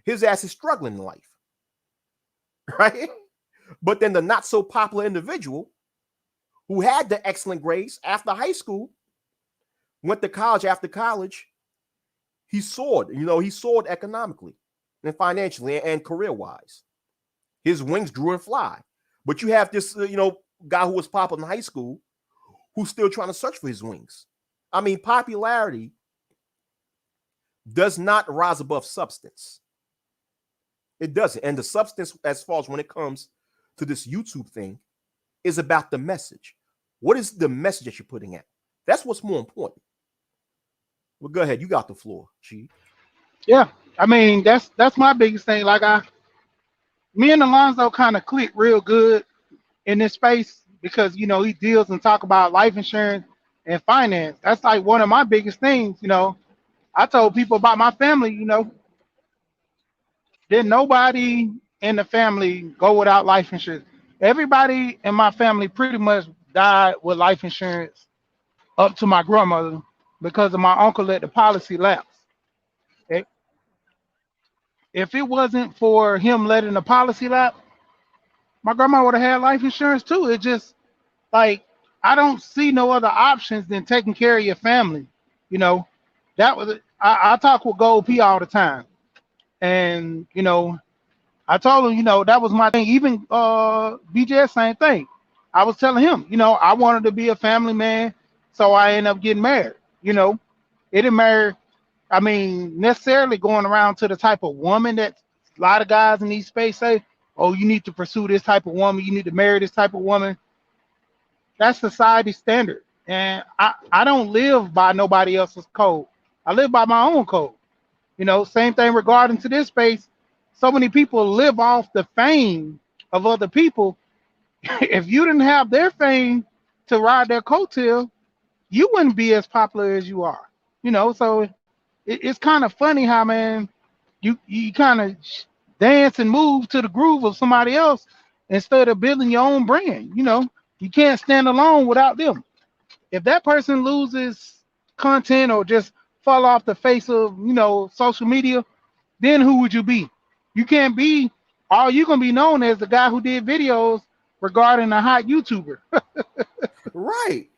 his ass is struggling in life. Right? But then the not so popular individual who had the excellent grades after high school went to college. After college, he soared. He soared economically and financially and career-wise. His wings grew and fly. But you have this, guy who was popular in high school who's still trying to search for his wings. I mean, popularity does not rise above substance. It doesn't. And the substance, as far as when it comes to this YouTube thing, is about the message. What is the message that you're putting out? That's what's more important. Well, go ahead. You got the floor, Chief. Yeah. I mean, that's my biggest thing. Like me and Alonzo kind of click real good in this space because he deals and talk about life insurance and finance. That's like one of my biggest things. I told people about my family. Did nobody in the family go without life insurance? Everybody in my family pretty much died with life insurance up to my grandmother because of my uncle let the policy lapse. Eh, If it wasn't for him letting the policy lapse, my grandma would have had life insurance too. It just like I don't see no other options than taking care of your family. That was I talk with Gold P all the time, and I told him, that was my thing. Even BJ, same thing. I was telling him, I wanted to be a family man, so I ended up getting married. It didn't matter. I mean, necessarily going around to the type of woman that a lot of guys in these space say, oh, you need to pursue this type of woman, you need to marry this type of woman. That's society standard. And I don't live by nobody else's code. I live by my own code. Same thing regarding to this space. So many people live off the fame of other people. If you didn't have their fame to ride their coattail, you wouldn't be as popular as you are. So it's kind of funny how, man, you kind of dance and move to the groove of somebody else instead of building your own brand. You can't stand alone without them. If that person loses content or just fall off the face of social media, then who would you be? You can't be all you're gonna be known as the guy who did videos regarding a hot YouTuber. Right.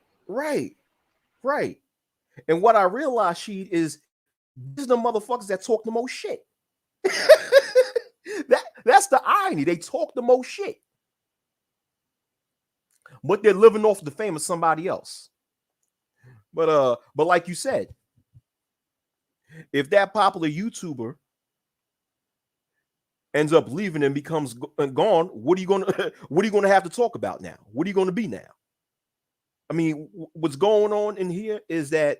And what I realized, Sheed, is these are the motherfuckers that talk the most shit. That's the irony. They talk the most shit, but they're living off the fame of somebody else. But like you said, if that popular YouTuber ends up leaving and becomes gone, what are you gonna have to talk about now? What are you gonna be now? I mean, what's going on in here is that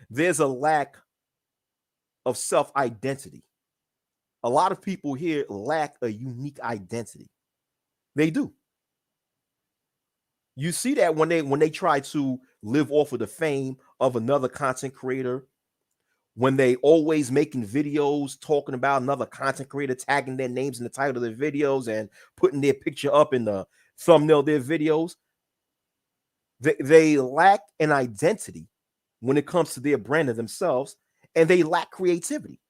there's a lack of self-identity. A lot of people here lack a unique identity. They do. You see that when they try to live off of the fame of another content creator, when they always making videos talking about another content creator, tagging their names in the title of their videos and putting their picture up in the thumbnail of their videos. They lack an identity when it comes to their brand of themselves, and they lack creativity.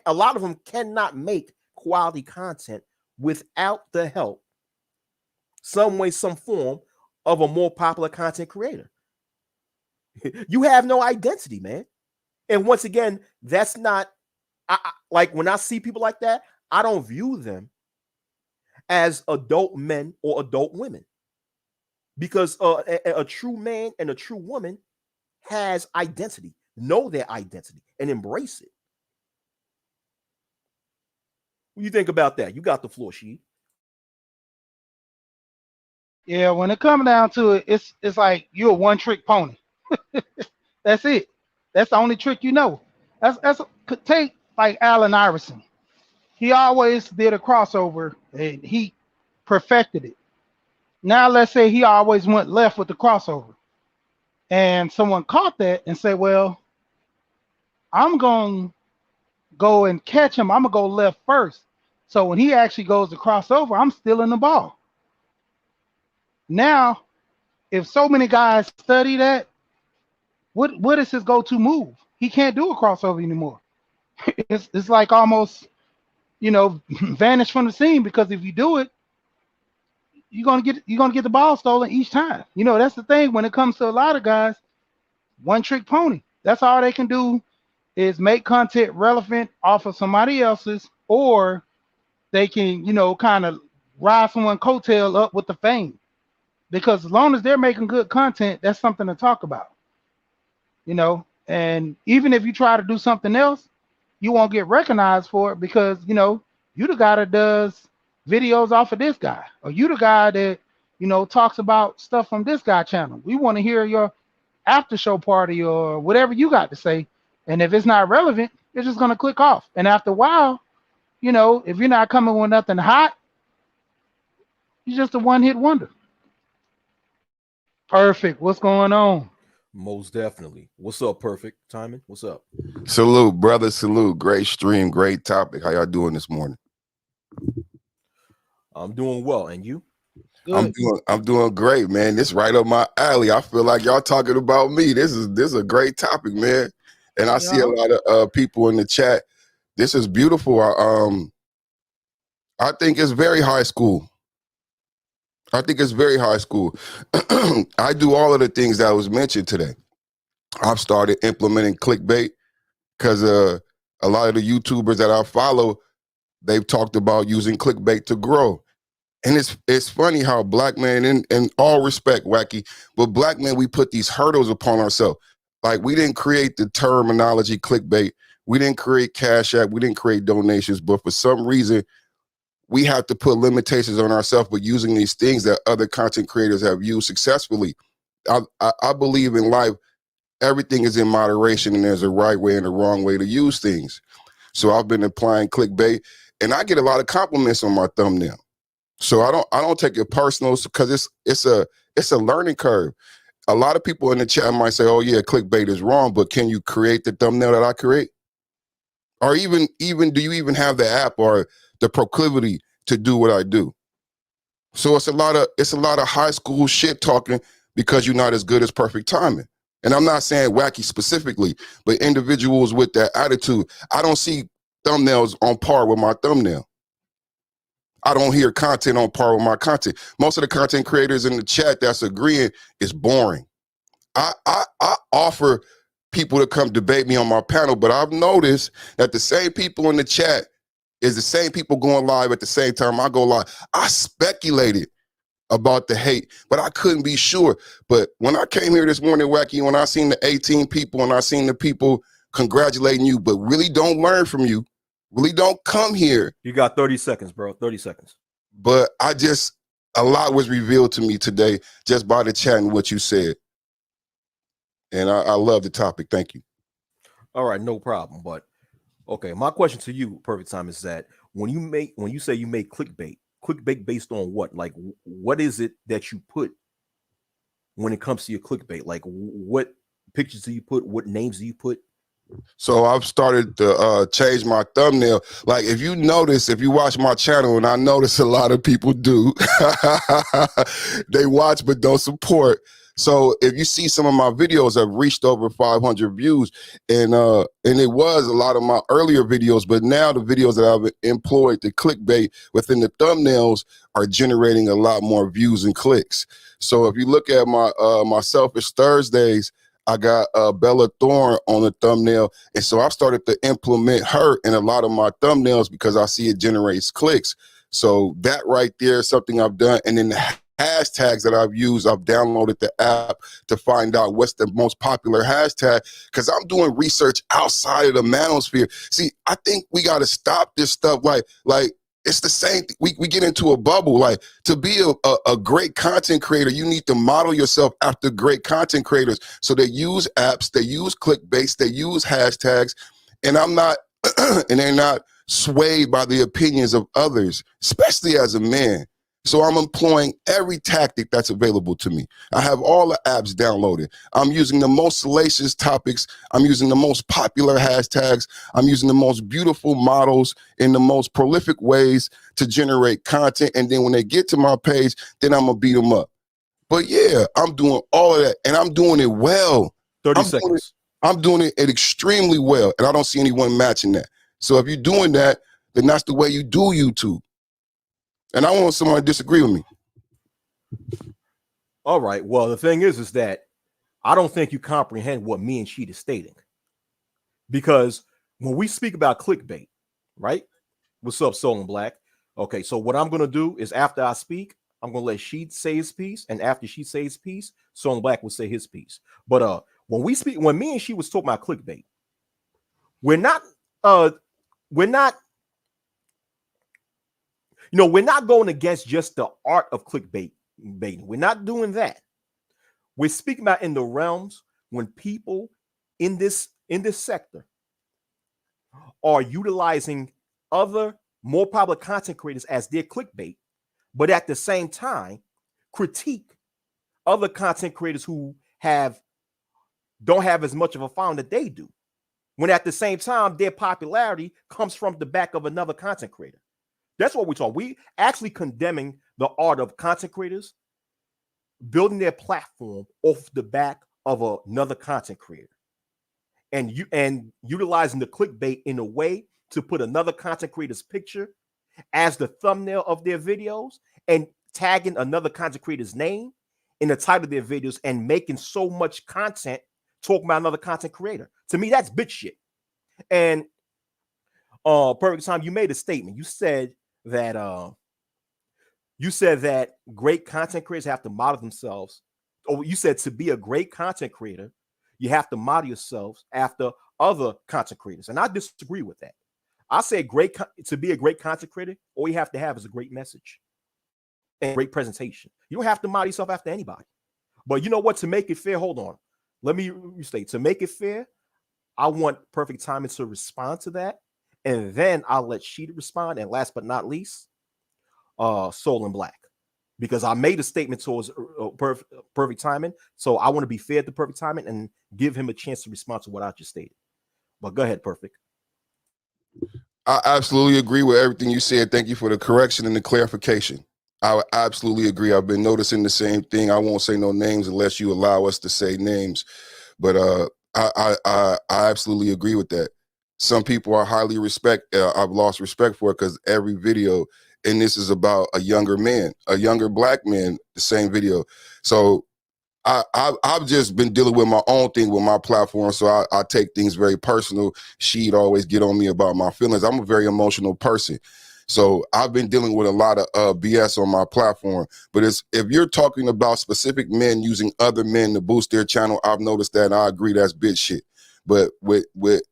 A lot of them cannot make quality content without the help, some way, some form, of a more popular content creator. You have no identity, man. And once again, that's not like when I see people like that, I don't view them as adult men or adult women, because a true man and a true woman has identity. Know their identity and embrace it. What do you think about that? You got the floor, She. Yeah, when it comes down to it, it's like you're a one trick pony. That's it. That's the only trick you know. That's take like Allen Iverson. He always did a crossover and he perfected it. Now let's say he always went left with the crossover. And someone caught that and said, well, I'm going to go and catch him. I'm going to go left first. So when he actually goes to crossover, I'm stealing the ball. Now, if so many guys study that, what is his go-to move? He can't do a crossover anymore. It's like almost, vanish from the scene, because if you do it, you're gonna get the ball stolen each time. That's the thing when it comes to a lot of guys, one trick pony. That's all they can do is make content relevant off of somebody else's, or they can, kind of ride someone coattail up with the fame. Because as long as they're making good content, that's something to talk about. And even if you try to do something else, you won't get recognized for it because, you the guy that does videos off of this guy, or you the guy that, talks about stuff from this guy channel. We want to hear your after show party or whatever you got to say. And if it's not relevant, it's just going to click off. And after a while, if you're not coming with nothing hot, you're just a one-hit wonder. Perfect. What's going on? Most definitely. What's up, Perfect Timing? What's up? Salute, brother. Salute. Great stream. Great topic. How y'all doing this morning? I'm doing well. And you? Good. I'm doing great, man. This right up my alley. I feel like y'all talking about me. This is a great topic, man. And I see a lot of people in the chat. This is beautiful. I think it's very high school. I think it's very high school. I do all of the things that was mentioned today. I've started implementing clickbait because a lot of the YouTubers that I follow, they've talked about using clickbait to grow. And it's funny how black men, in all respect, Wacky, but black men, we put these hurdles upon ourselves. Like, we didn't create the terminology clickbait. We didn't create Cash App. We didn't create donations. But for some reason, we have to put limitations on ourselves, but using these things that other content creators have used successfully. I believe in life, everything is in moderation, and there's a right way and a wrong way to use things. So I've been applying clickbait, and I get a lot of compliments on my thumbnail. So I don't take it personal because it's a learning curve. A lot of people in the chat might say, "Oh yeah, clickbait is wrong," but can you create the thumbnail that I create? Or even do you even have the app or the proclivity to do what I do? So it's a lot of high school shit talking because you're not as good as Perfect Timing. And I'm not saying Wacky specifically, but individuals with that attitude. I don't see thumbnails on par with my thumbnail. I don't hear content on par with my content. Most of the content creators in the chat that's agreeing is boring. I offer people to come debate me on my panel, but I've noticed that the same people in the chat is the same people going live at the same time I go live. I speculated about the hate, but I couldn't be sure. But when I came here this morning, Wacky, when I seen the 18 people and I seen the people congratulating you, but really don't learn from you, really don't come here. You got 30 seconds, bro. 30 seconds. But a lot was revealed to me today just by the chat and what you said. And I love the topic. Thank you. All right, no problem. But okay, my question to you, Perfect Time, is that when you say you make clickbait based on what? Like, what is it that you put when it comes to your clickbait? Like, what pictures do you put? What names do you put? So I've started to change my thumbnail. Like, if you watch my channel, and I notice a lot of people do, they watch but don't support. So if you see some of my videos have reached over 500 views, and it was a lot of my earlier videos, but now the videos that I've employed the clickbait within the thumbnails are generating a lot more views and clicks. So if you look at my Selfish Thursdays, I got Bella Thorne on the thumbnail. And so I've started to implement her in a lot of my thumbnails because I see it generates clicks. So that right there is something I've done. And then the hashtags that I've used. I've downloaded the app to find out what's the most popular hashtag because I'm doing research outside of the manosphere. See, I think we got to stop this stuff. Like it's the same. We get into a bubble. Like to be a great content creator, you need to model yourself after great content creators. So they use apps, they use clickbaits, they use hashtags, and I'm not, and they're not swayed by the opinions of others, especially as a man. So I'm employing every tactic that's available to me. I have all the apps downloaded. I'm using the most salacious topics. I'm using the most popular hashtags. I'm using the most beautiful models in the most prolific ways to generate content. And then when they get to my page, then I'm going to beat them up. But yeah, I'm doing all of that, and I'm doing it well. 30 seconds. I'm doing it extremely well, and I don't see anyone matching that. So if you're doing that, then that's the way you do YouTube. And I want someone to disagree with me. All right. Well, the thing is that I don't think you comprehend what me and Sheet is stating. Because when we speak about clickbait, right? What's up, Soul and Black? Okay, so what I'm going to do is after I speak, I'm going to let Sheet say his piece. And after she says his piece, Soul and Black will say his piece. But when me and she was talking about clickbait, we're not going against just the art of clickbait. We're not doing that. We're speaking about in the realms when people in this sector are utilizing other more popular content creators as their clickbait, but at the same time critique other content creators who don't have as much of a following that they do. When at the same time their popularity comes from the back of another content creator. That's what we're talking. We actually condemning the art of content creators building their platform off the back of another content creator, and utilizing the clickbait in a way to put another content creator's picture as the thumbnail of their videos and tagging another content creator's name in the title of their videos and making so much content talking about another content creator. To me, that's bitch shit. And Perfect Time, you made a statement. You said that great content creators have to model themselves. Or you said to be a great content creator, you have to model yourselves after other content creators. And I disagree with that. I say to be a great content creator, all you have to have is a great message and great presentation. You don't have to model yourself after anybody. But you know what? To make it fair, hold on. Let me restate. To make it fair, I want Perfect Timing to respond to that. And then I'll let Sheeta respond. And last but not least, Soul and Black. Because I made a statement towards Perfect Timing. So I want to be fair to Perfect Timing and give him a chance to respond to what I just stated. But go ahead, Perfect. I absolutely agree with everything you said. Thank you for the correction and the clarification. I would absolutely agree. I've been noticing the same thing. I won't say no names unless you allow us to say names. But I absolutely agree with that. Some people I highly respect. I've lost respect for it because every video, and this is about a younger man, a younger black man, the same video. So I've just been dealing with my own thing with my platform. So I take things very personal. She'd always get on me about my feelings. I'm a very emotional person. So I've been dealing with a lot of BS on my platform. But if you're talking about specific men using other men to boost their channel, I've noticed that, and I agree that's bitch shit. But with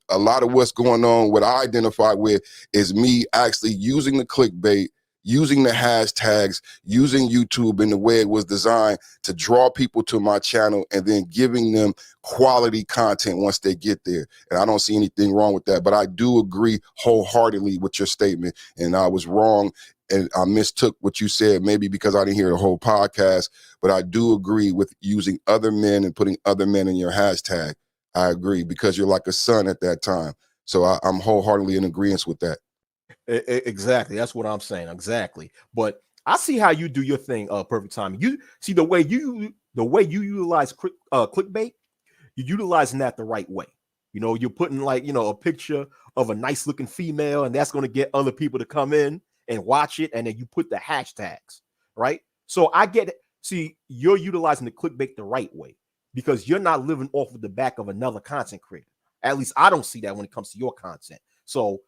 a lot of what's going on, what I identify with is me actually using the clickbait, using the hashtags, using YouTube in the way it was designed to draw people to my channel and then giving them quality content once they get there. And I don't see anything wrong with that, but I do agree wholeheartedly with your statement. And I was wrong and I mistook what you said, maybe because I didn't hear the whole podcast, but I do agree with using other men and putting other men in your hashtag. I agree because you're like a son at that time. So I'm wholeheartedly in agreement with that. Exactly. That's what I'm saying. Exactly. But I see how you do your thing, Perfect Timing. You see the way you utilize clickbait, you're utilizing that the right way. You know, you're putting a picture of a nice looking female, and that's going to get other people to come in and watch it. And then you put the hashtags, right? So I get it. See, you're utilizing the clickbait the right way because you're not living off of the back of another content creator. At least I don't see that when it comes to your content. So,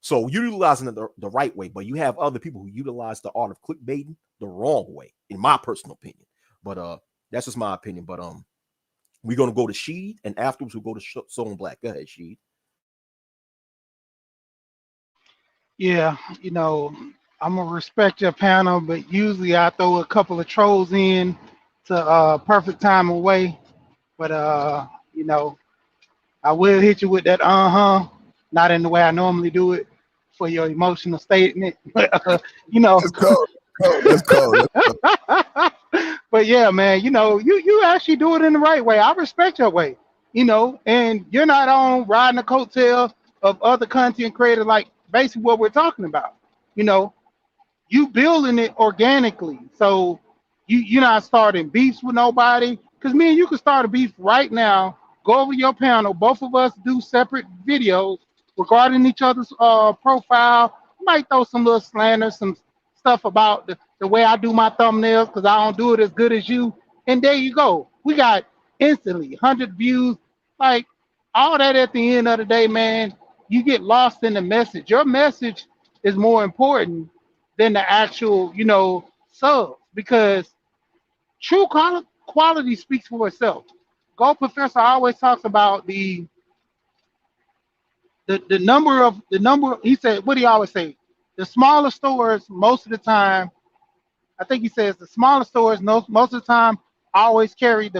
so you're utilizing it the right way, but you have other people who utilize the art of clickbaiting the wrong way, in my personal opinion. But that's just my opinion. But we're gonna go to Sheed, and afterwards we'll go to Soul and Black. Go ahead, Sheed. Yeah, I'm gonna respect your panel, but usually I throw a couple of trolls in to perfect time away. But you know, I will hit you with that not in the way I normally do it for your emotional statement. But you know, Let's go. Let's go. but yeah, man, you actually do it in the right way. I respect your way, and you're not on riding the coattail of other content creators like basically what we're talking about. You know, you building it organically. So you're not starting beefs with nobody. Because me and you can start a beef right now. Go over your panel. Both of us do separate videos regarding each other's profile. Might throw some little slander, some stuff about the way I do my thumbnails because I don't do it as good as you. And there you go. We got instantly 100 views. Like all that at the end of the day, man, you get lost in the message. Your message is more important than the actual, subs because true quality speaks for itself. Gold Professor always talks about the number. He said, what do he always say? The smaller stores, most of the time, I think he says the smaller stores, most of the time, always carry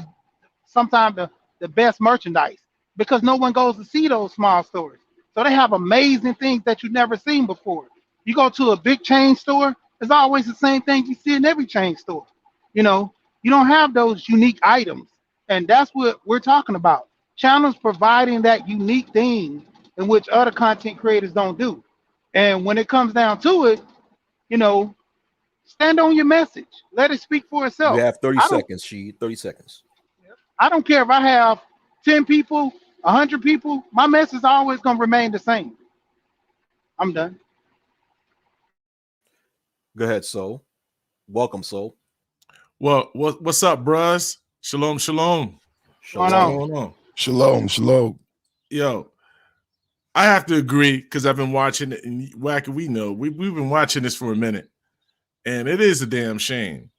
sometimes the best merchandise because no one goes to see those small stores. So they have amazing things that you've never seen before. You go to a big chain store, it's always the same thing you see in every chain store. You don't have those unique items. And that's what we're talking about. Channels providing that unique thing in which other content creators don't do. And when it comes down to it, you know, stand on your message. Let it speak for You itself. have 30 I don't seconds, Sheed. 30 seconds. I don't care if I have 10 people, 100 people, my message is always gonna remain the same. I'm done. Go ahead, Soul. Welcome, Soul. Well, what's up, bruhs? Shalom, shalom. Going What's on? going on? Shalom. Shalom. Yo, I have to agree because I've been watching it, and Wacky, we know we've been watching this for a minute, and it is a damn shame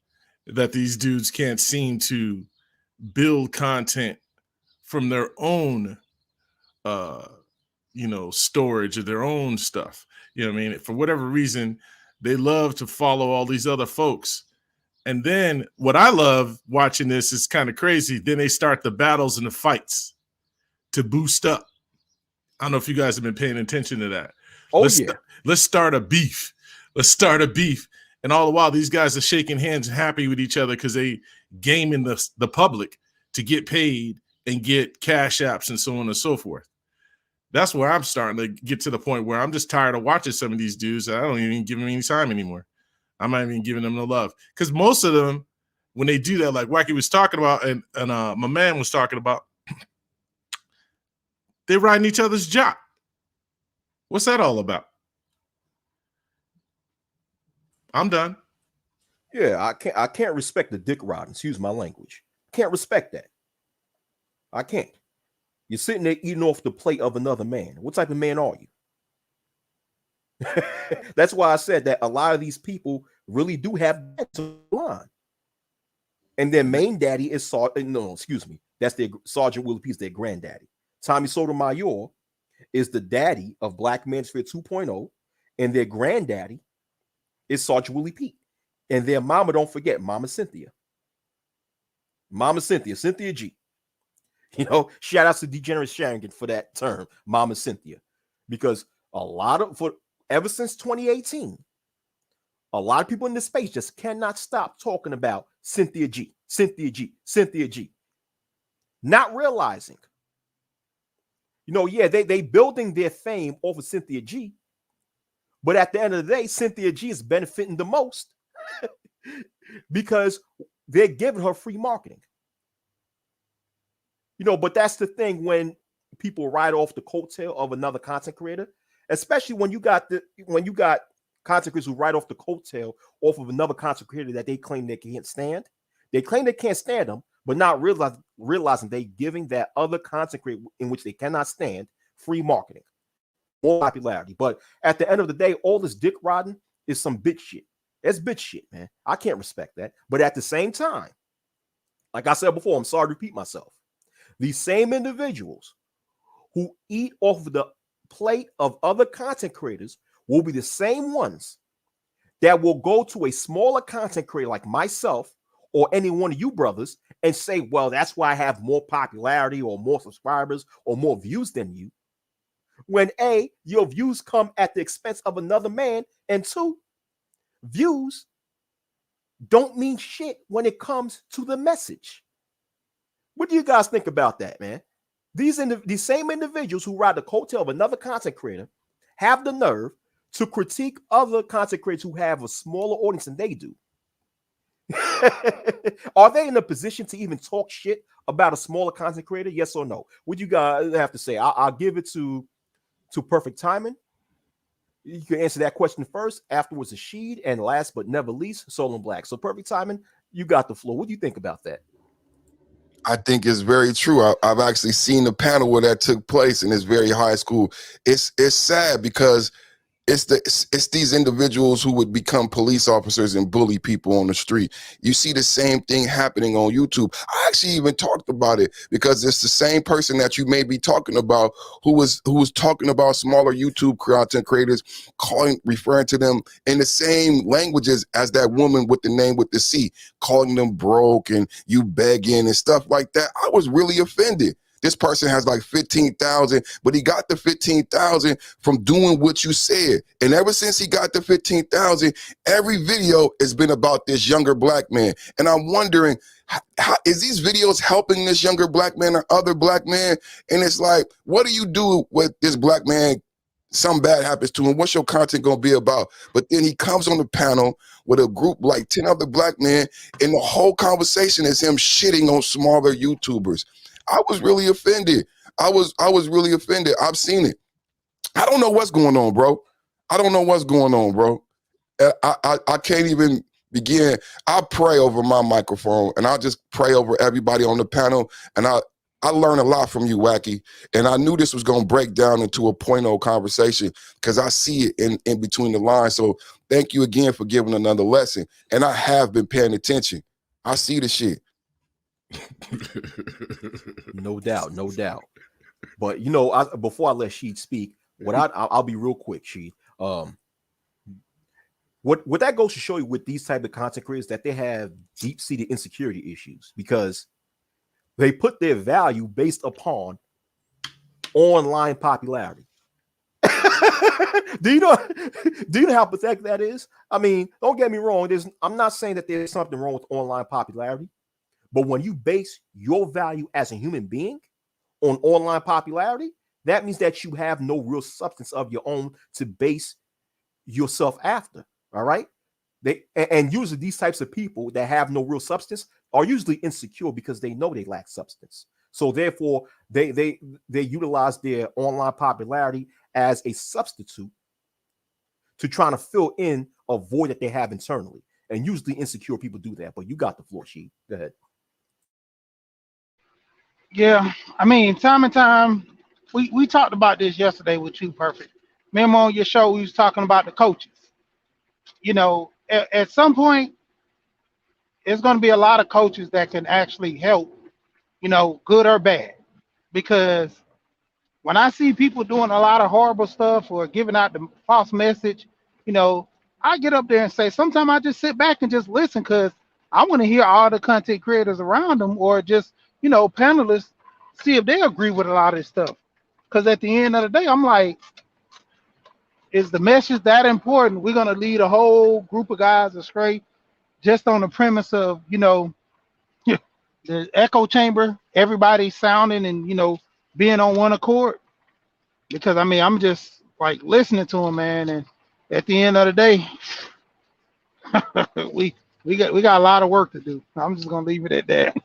that these dudes can't seem to build content from their own, storage of their own stuff. You know what I mean? For whatever reason, they love to follow all these other folks. And then what I love watching this is kind of crazy. Then they start the battles and the fights to boost up. I don't know if you guys have been paying attention to that. Oh, Let's start a beef. Let's start a beef. And all the while, these guys are shaking hands, happy with each other because they gaming the public to get paid and get cash apps and so on and so forth. That's where I'm starting to get to the point where I'm just tired of watching some of these dudes. I don't even give them any time anymore. I'm not even giving them no love because most of them, when they do that, like Wacky was talking about, and my man was talking about, they riding each other's jock. What's that all about? I'm done. Yeah, I can't respect the dick riding. Excuse my language. Can't respect that. I can't. You're sitting there eating off the plate of another man. What type of man are you? That's why I said that a lot of these people really do have that line. And their main daddy is that's their Sergeant Willie Peace, their granddaddy. Tommy Sotomayor is the daddy of Black Manosphere 2.0, and their granddaddy is Sergeant Willie Pete. And their mama, don't forget, Mama Cynthia. Cynthia G. Shout out to Degenerate Sharingan for that term, Mama Cynthia. Because ever since 2018, a lot of people in this space just cannot stop talking about Cynthia G. Not realizing, they building their fame off of Cynthia G. But at the end of the day, Cynthia G is benefiting the most because they're giving her free marketing. But that's the thing when people ride off the coattail of another content creator, especially when you got content creators who ride off the coattail off of another content creator that they claim they can't stand. They claim they can't stand them, but not realizing they giving that other content creator in which they cannot stand free marketing, more popularity. But at the end of the day, all this dick riding is some bitch shit. It's bitch shit, man. I can't respect that. But at the same time, like I said before, I'm sorry to repeat myself. These same individuals who eat off of the plate of other content creators will be the same ones that will go to a smaller content creator like myself or any one of you brothers and say, well, that's why I have more popularity or more subscribers or more views than you. When A, your views come at the expense of another man, and two, views don't mean shit when it comes to the message. What do you guys think about that, man? These same individuals who ride the coattail of another content creator have the nerve to critique other content creators who have a smaller audience than they do. Are they in a position to even talk shit about a smaller content creator? Yes or no? What you guys have to say? I'll give it to Perfect Timing. You can answer that question first. Afterwards, Rashid, and last but never least, Solon Black. So, Perfect Timing, you got the floor. What do you think about that? I think it's very true. I've actually seen the panel where that took place, and it's very high school. It's sad because it's these individuals who would become police officers and bully people on the street. You see the same thing happening on YouTube. I actually even talked about it because it's the same person that you may be talking about who was talking about smaller YouTube content creators, referring to them in the same languages as that woman with the name with the C, calling them broke and you begging and stuff like that. I was really offended. This person has like 15,000, but he got the 15,000 from doing what you said. And ever since he got the 15,000, every video has been about this younger black man. And I'm wondering, how is these videos helping this younger black man or other black man? And it's like, what do you do with this black man? Something bad happens to him. What's your content going to be about? But then he comes on the panel with a group like 10 other black men, and the whole conversation is him shitting on smaller YouTubers. I was really offended. I was really offended. I've seen it. I don't know what's going on, bro. I don't know what's going on, bro. I can't even begin. I pray over my microphone, and I just pray over everybody on the panel. And I learned a lot from you, Wacky. And I knew this was going to break down into a 0.0 conversation because I see it in between the lines. So thank you again for giving another lesson. And I have been paying attention. I see the shit. No doubt. But you know, before I let Sheed speak, I'll be real quick, Sheed. What that goes to show you with these type of content creators that they have deep-seated insecurity issues because they put their value based upon online popularity. Do you know how pathetic that is? I mean, don't get me wrong. I'm not saying that there's something wrong with online popularity. But when you base your value as a human being on online popularity, that means that you have no real substance of your own to base yourself after. All right. And usually these types of people that have no real substance are usually insecure because they know they lack substance. So therefore, they utilize their online popularity as a substitute to trying to fill in a void that they have internally. And usually insecure people do that. But you got the floor, Sheed. Go ahead. Yeah, I mean, time and time, we talked about this yesterday with you, Perfect. Remember on your show, we was talking about the coaches. You know, at some point, there's going to be a lot of coaches that can actually help, you know, good or bad. Because when I see people doing a lot of horrible stuff or giving out the false message, you know, I get up there and say, sometimes I just sit back and just listen because I want to hear all the content creators around them or just, you know, panelists, see if they agree with a lot of this stuff. Because at the end of the day, I'm like, is the message that important? We're going to lead a whole group of guys astray just on the premise of, you know, the echo chamber, everybody sounding and, you know, being on one accord. Because, I mean, I'm just like listening to them, man. And at the end of the day, we got a lot of work to do. I'm just going to leave it at that.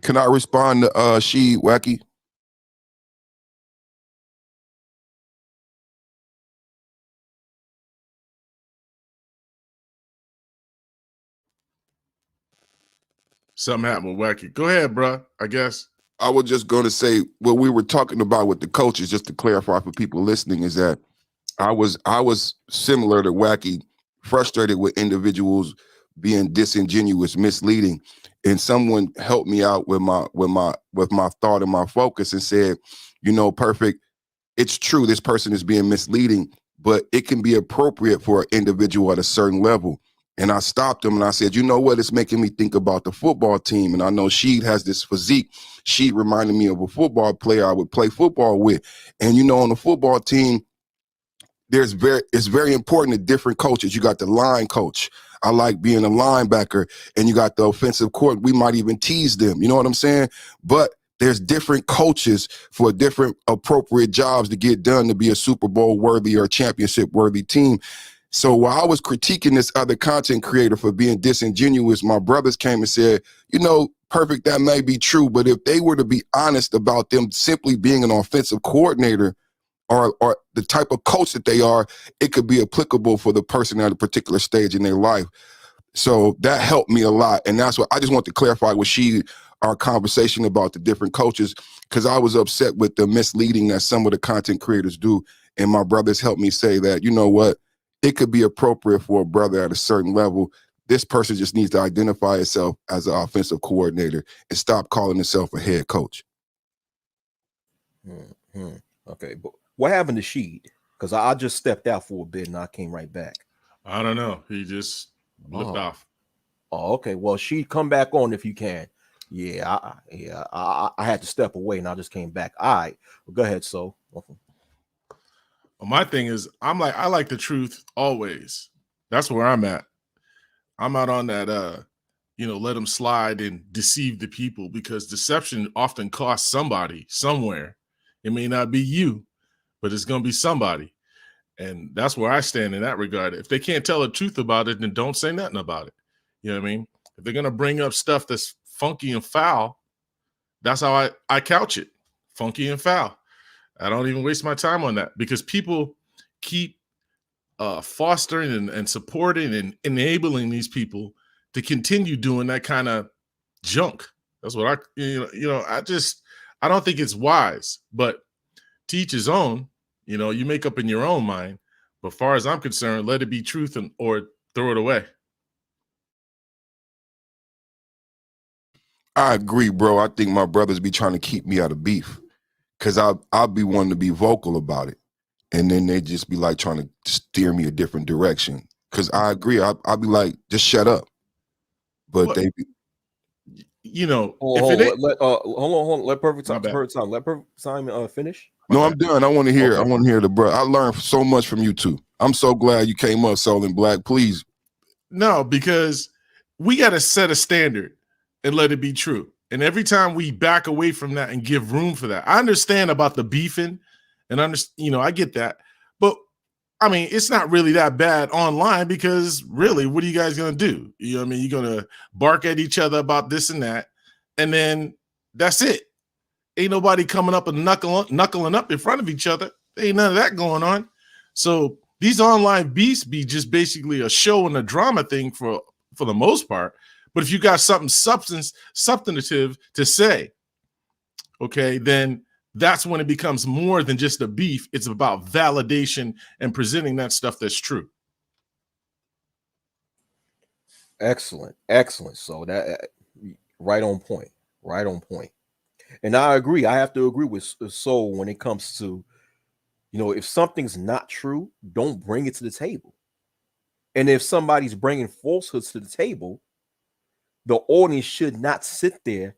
Can I respond to Sheed, Wacky? Something happened with Wacky. Go ahead, bro. I guess. I was just going to say what we were talking about with the coaches, just to clarify for people listening, is that I was similar to Wacky, frustrated with individuals being disingenuous, misleading, and someone helped me out with my thought and my focus and said, you know, Perfect, it's true this person is being misleading, but it can be appropriate for an individual at a certain level. And I stopped him and I said, you know what? It's making me think about the football team. And I know Sheed has this physique. Sheed reminded me of a football player I would play football with. And, you know, on the football team, it's very important to different coaches. You got the line coach. I like being a linebacker, and you got the offensive court. We might even tease them. You know what I'm saying? But there's different coaches for different appropriate jobs to get done to be a Super Bowl worthy or a championship worthy team. So while I was critiquing this other content creator for being disingenuous, my brothers came and said, you know, Perfect, that may be true, but if they were to be honest about them simply being an offensive coordinator or the type of coach that they are, it could be applicable for the person at a particular stage in their life. So that helped me a lot. And that's what I just want to clarify with our conversation about the different coaches, because I was upset with the misleading that some of the content creators do. And my brothers helped me say that, you know what, it could be appropriate for a brother at a certain level. This person just needs to identify itself as an offensive coordinator and stop calling himself a head coach. Mm-hmm. Okay, but what happened to Sheed? Because I just stepped out for a bit and I came right back. I don't know. He just blipped off. Oh, okay. Well, Sheed, come back on if you can. Yeah, I had to step away and I just came back. All right, well, go ahead. So, well, my thing is, I like the truth always. That's where I'm at. I'm out on that, let them slide and deceive the people, because deception often costs somebody somewhere. It may not be you, but it's going to be somebody. And that's where I stand in that regard. If they can't tell the truth about it, then don't say nothing about it. You know what I mean? If they're going to bring up stuff that's funky and foul, that's how I couch it. Funky and foul. I don't even waste my time on that, because people keep fostering and supporting and enabling these people to continue doing that kind of junk. That's what I don't think it's wise, but to each his own. You make up in your own mind. But far as I'm concerned, let it be truth or throw it away. I agree, bro. I think my brothers be trying to keep me out of beef, because I'll be wanting to be vocal about it. And then they just be like trying to steer me a different direction. Because I agree. I'll be like, just shut up. But they be, hold on. Let Perfect Time finish. No, I'm done. I want to hear. Okay. I want to hear the bro. I learned so much from you two. I'm so glad you came up, Soul and Black. Please. No, because we got to set a standard and let it be true. And every time we back away from that and give room for that, I understand about the beefing, and I get that. But I mean, it's not really that bad online, because really, what are you guys gonna do? You know what I mean? You're gonna bark at each other about this and that, and then that's it. Ain't nobody coming up and knuckling up in front of each other. Ain't none of that going on. So these online beasts be just basically a show and a drama thing for the most part. But if you got something substantive to say, okay, then that's when it becomes more than just a beef. It's about validation and presenting that stuff that's true. Excellent. So that right on point. And I agree. I have to agree with Soul when it comes to, if something's not true, don't bring it to the table. And if somebody's bringing falsehoods to the table, the audience should not sit there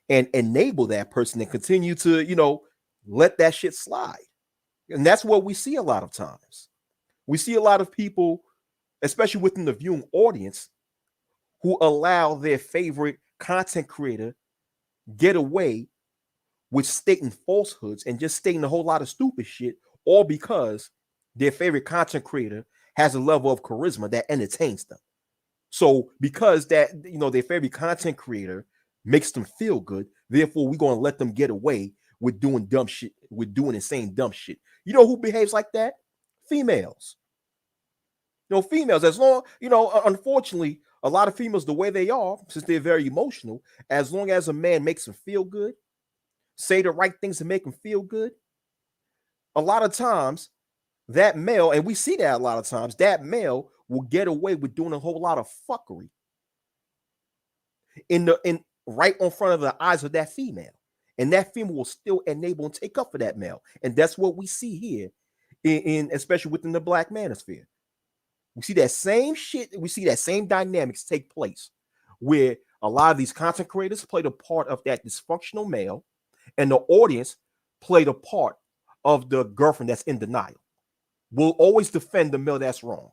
and enable that person and continue to, let that shit slide. And that's what we see a lot of times. We see a lot of people, especially within the viewing audience, who allow their favorite content creator get away with stating falsehoods and just stating a whole lot of stupid shit, all because their favorite content creator has a level of charisma that entertains them. So because that, their favorite content creator makes them feel good, therefore we're going to let them get away with doing dumb shit, with doing insane dumb shit. You know who behaves like that? Females. Females, as long, unfortunately, a lot of females, the way they are, since they're very emotional, as long as a man makes them feel good, say the right things to make them feel good, a lot of times that male, and we see that a lot of times, that male will get away with doing a whole lot of fuckery in right in front of the eyes of that female. And that female will still enable and take up for that male. And that's what we see here, in especially within the black manosphere. We see that same shit, we see that same dynamics take place where a lot of these content creators play the part of that dysfunctional male, and the audience play the part of the girlfriend that's in denial. We'll always defend the male that's wrong.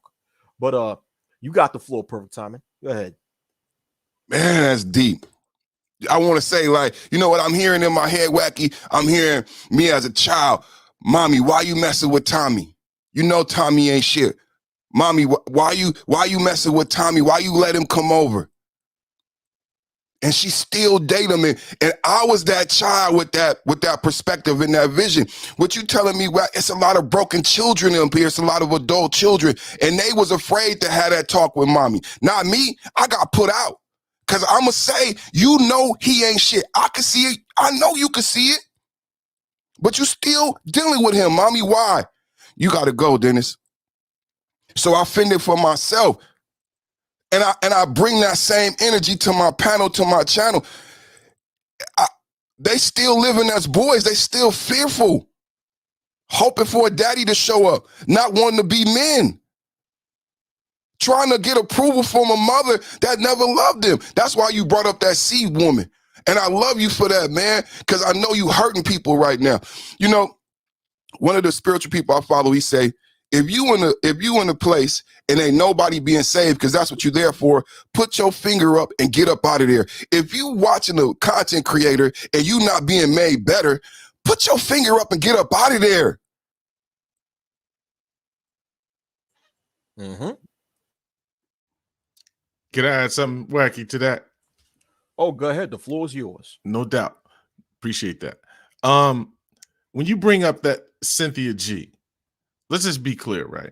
But you got the floor, perfect timing. Go ahead. Man, that's deep. I want to say, like, you know what I'm hearing in my head, Wacky? I'm hearing me as a child. Mommy, why you messing with Tommy? You know Tommy ain't shit. Mommy, why you messing with Tommy? Why you let him come over? And she still date him. And I was that child with that perspective and that vision. What you telling me, well, it's a lot of broken children up here. It's a lot of adult children. And they was afraid to have that talk with mommy. Not me. I got put out. Because I'm going to say, you know he ain't shit. I can see it. I know you can see it. But you still dealing with him, mommy. Why? You got to go, Dennis. So I fended for myself. And I bring that same energy to my panel, to my channel. They still living as boys. They still fearful. Hoping for a daddy to show up. Not wanting to be men. Trying to get approval from a mother that never loved them. That's why you brought up that seed woman. And I love you for that, man, because I know you hurting people right now. You know, one of the spiritual people I follow, he say, if you in a place and ain't nobody being saved, because that's what you're there for, put your finger up and get up out of there. If you watching a content creator and you not being made better, put your finger up and get up out of there. Mm-hmm. Can I add something wacky to that? Oh, go ahead. The floor is yours. No doubt. Appreciate that. When you bring up that Cynthia G, let's just be clear, right?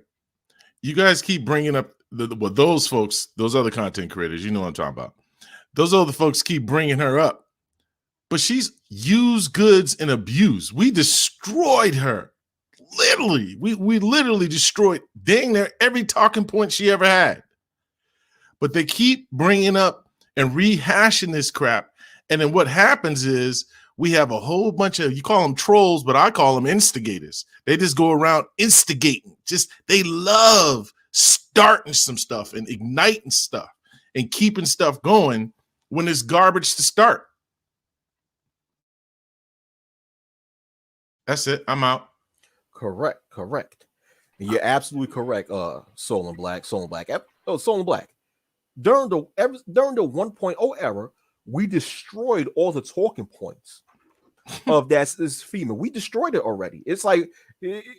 You guys keep bringing up those folks, those other content creators, you know what I'm talking about. Those other folks keep bringing her up, but she's used goods and abused. We destroyed her. Literally, we literally destroyed dang near every talking point she ever had. But they keep bringing up and rehashing this crap. And then what happens is we have a whole bunch of, you call them trolls, but I call them instigators. They just go around instigating. They love starting some stuff and igniting stuff and keeping stuff going when it's garbage to start. That's it. I'm out. Correct. You're absolutely correct. Soul and Black. Soul and Black. During the 1.0 era, we destroyed all the talking points of this female. We destroyed it already. It's like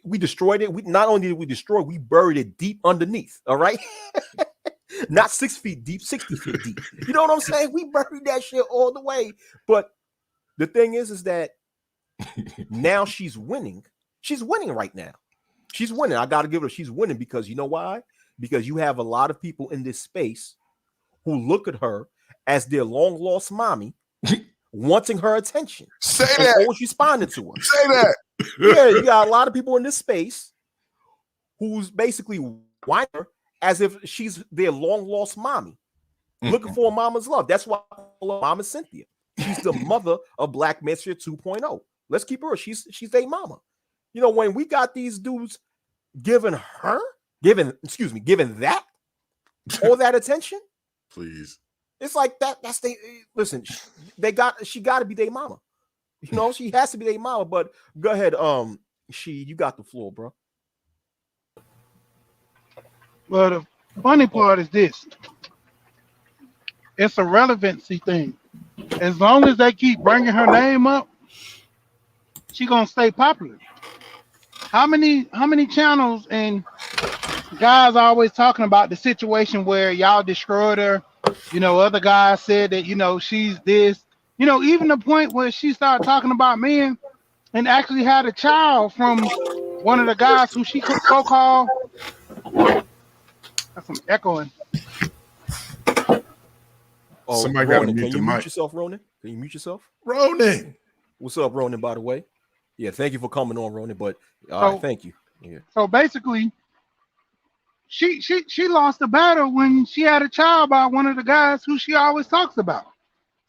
we destroyed it. We not only did we destroy, we buried it deep underneath. All right, not 6 feet deep, 60 feet deep. You know what I'm saying? We buried that shit all the way. But the thing is that now she's winning. She's winning right now. She's winning. I got to give her. She's winning because you know why? Because you have a lot of people in this space who look at her as their long lost mommy, wanting her attention. Say and that. always responding to her. Say that. Yeah, you got a lot of people in this space who's basically whining her as if she's their long lost mommy, looking for a mama's love. That's why I call her Mama Cynthia. She's the mother of Black Manosphere 2.0. Let's keep her. She's their mama. You know, when we got these dudes giving that all that attention, please. It's like that. That's she got to be their mama. You know, she has to be their mama. But go ahead, you got the floor, bro. Well, the funny part is this: it's a relevancy thing. As long as they keep bringing her name up, she gonna stay popular. How many channels and guys are always talking about the situation where y'all destroyed her? You know, other guys said that, you know, she's this. You know, even the point where she started talking about men and actually had a child from one of the guys who she so-called. That's some echoing. Oh, somebody Ronan, got to mute can the you mic. mute yourself, Ronan? Can you mute yourself? Ronan. What's up, Ronan, by the way? Yeah, thank you for coming on, Ronan. But all right, thank you. Yeah. So basically, she lost the battle when she had a child by one of the guys who she always talks about.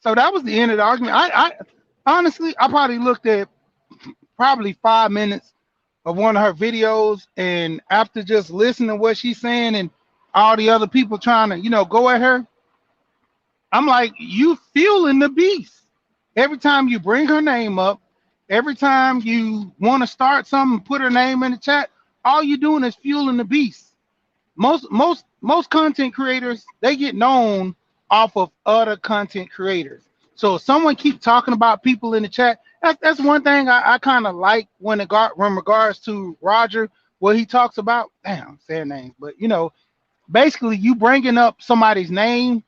So that was the end of the argument. I honestly, I probably looked at probably 5 minutes of one of her videos, and after just listening to what she's saying and all the other people trying to, go at her, I'm like, you fueling the beast. Every time you bring her name up, every time you want to start something, put her name in the chat, all you doing is fueling the beast. Most content creators, they get known off of other content creators. So if someone keep talking about people in the chat, that's one thing I kind of like when regards to Roger, what he talks about. Damn, saying names, but basically you bringing up somebody's name,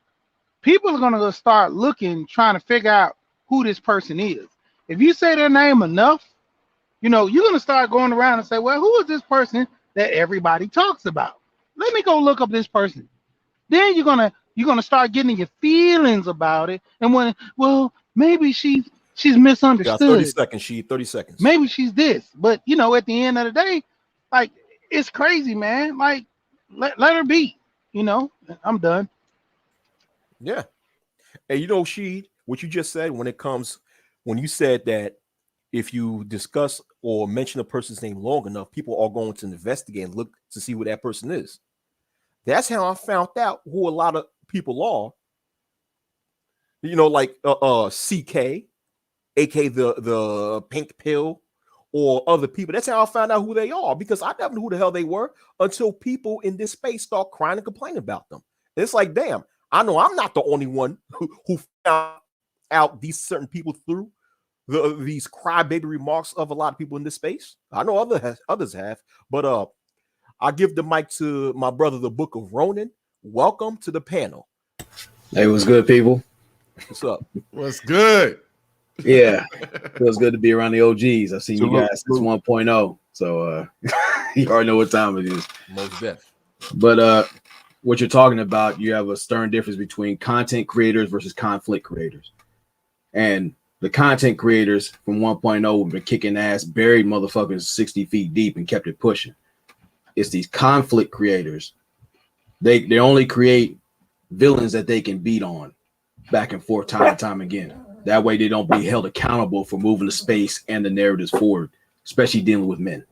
people are gonna start looking, trying to figure out who this person is. If you say their name enough, you're gonna start going around and say, well, who is this person that everybody talks about? Let me go look up this person. Then you're gonna start getting your feelings about it. And maybe she's Got 30 misunderstood. seconds, 30 seconds. Maybe she's this. But at the end of the day, like, it's crazy, man. Like, let her be. I'm done. Yeah. And what you just said when you said that if you discuss or mention a person's name long enough, people are going to investigate and look to see who that person is. That's how I found out who a lot of people are. Like CK, aka the pink pill, or other people. That's how I found out who they are, because I never knew who the hell they were until people in this space start crying and complaining about them. It's like, damn, I know I'm not the only one who found out these certain people through these crybaby remarks of a lot of people in this space. I know others have, but I give the mic to my brother, the Book of Ronan. Welcome to the panel. Hey, what's good, people? What's up? What's good? Yeah, feels good to be around the OGs. I've seen you guys since 1.0, so you already know what time it is. Most deaf. But what you're talking about, you have a stern difference between content creators versus conflict creators. And the content creators from 1.0 have been kicking ass, buried motherfuckers 60 feet deep and kept it pushing. It's these conflict creators. They only create villains that they can beat on back and forth time and time again. That way they don't be held accountable for moving the space and the narratives forward, especially dealing with men.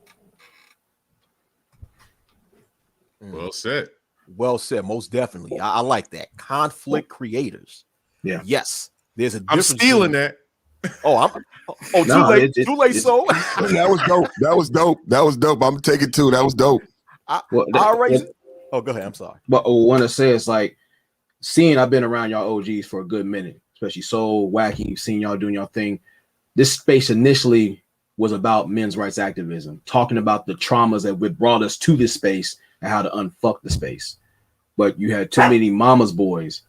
Well said. Well said. Most definitely. I like that. Conflict creators. Yeah. Yes. There's a I'm difference. stealing that. Too late. So That was dope. That was dope. I'm gonna take it too. That was dope. go ahead. I'm sorry. But I want to say, it's like I've been around y'all OGs for a good minute, especially Soul, Wacky, seeing y'all doing y'all thing. This space initially was about men's rights activism, talking about the traumas that brought us to this space and how to unfuck the space. But you had too many mama's boys